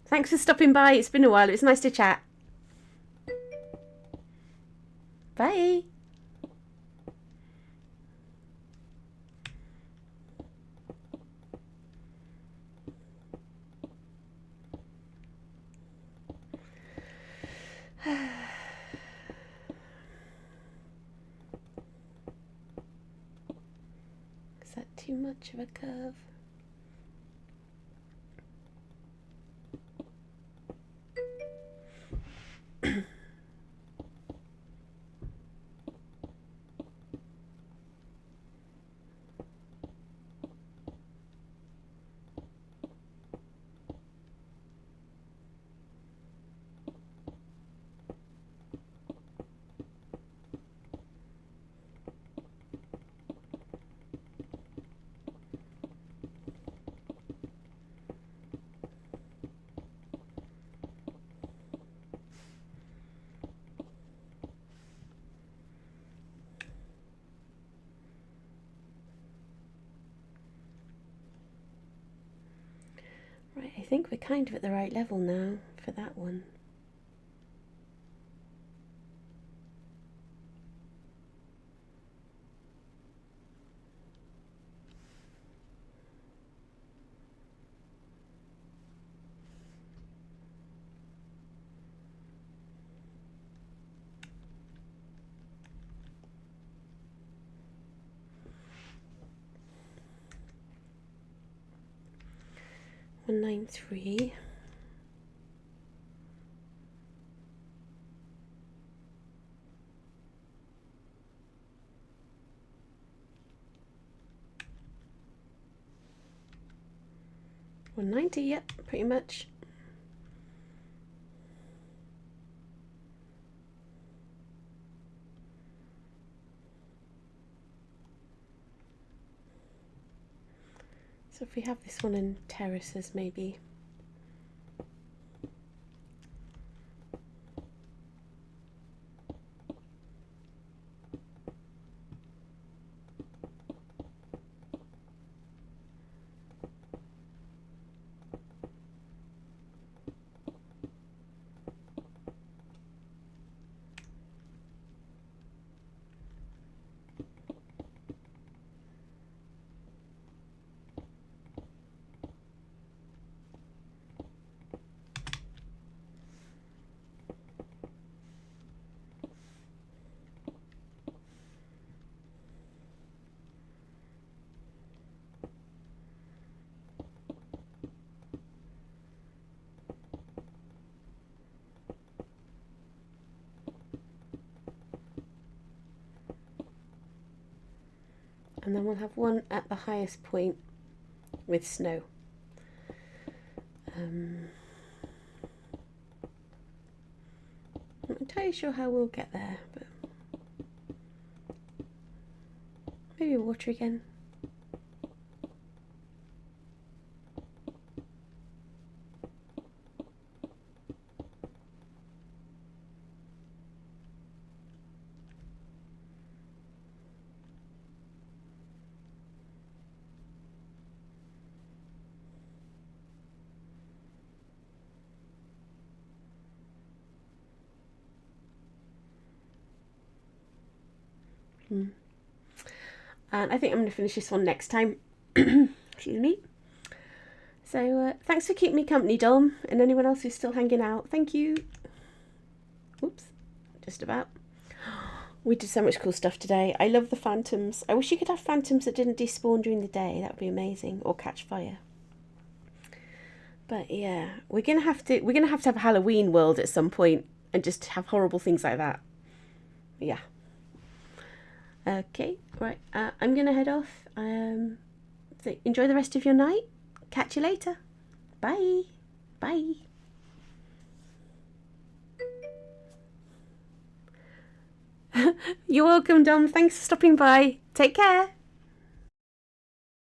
Thanks for stopping by. It's been a while. It was nice to chat. Bye. Is that too much of a curve? Right, I think we're kind of at the right level now for that one. One 193. $190, yep, pretty much. So if we have this one in terraces, maybe. And then we'll have one at the highest point with snow. I'm not entirely sure how we'll get there, but maybe water again. And I think I'm going to finish this one next time. Excuse me. So thanks for keeping me company, Dom, and anyone else who's still hanging out. Thank you. Oops, just about. We did so much cool stuff today. I love the phantoms. I wish you could have phantoms that didn't despawn during the day. That would be amazing. Or catch fire. But yeah, we're gonna have to have a Halloween world at some point and just have horrible things like that. Yeah. Okay, right. I'm gonna head off. So enjoy the rest of your night. Catch you later. Bye. Bye. You're welcome, Dom. Thanks for stopping by. Take care.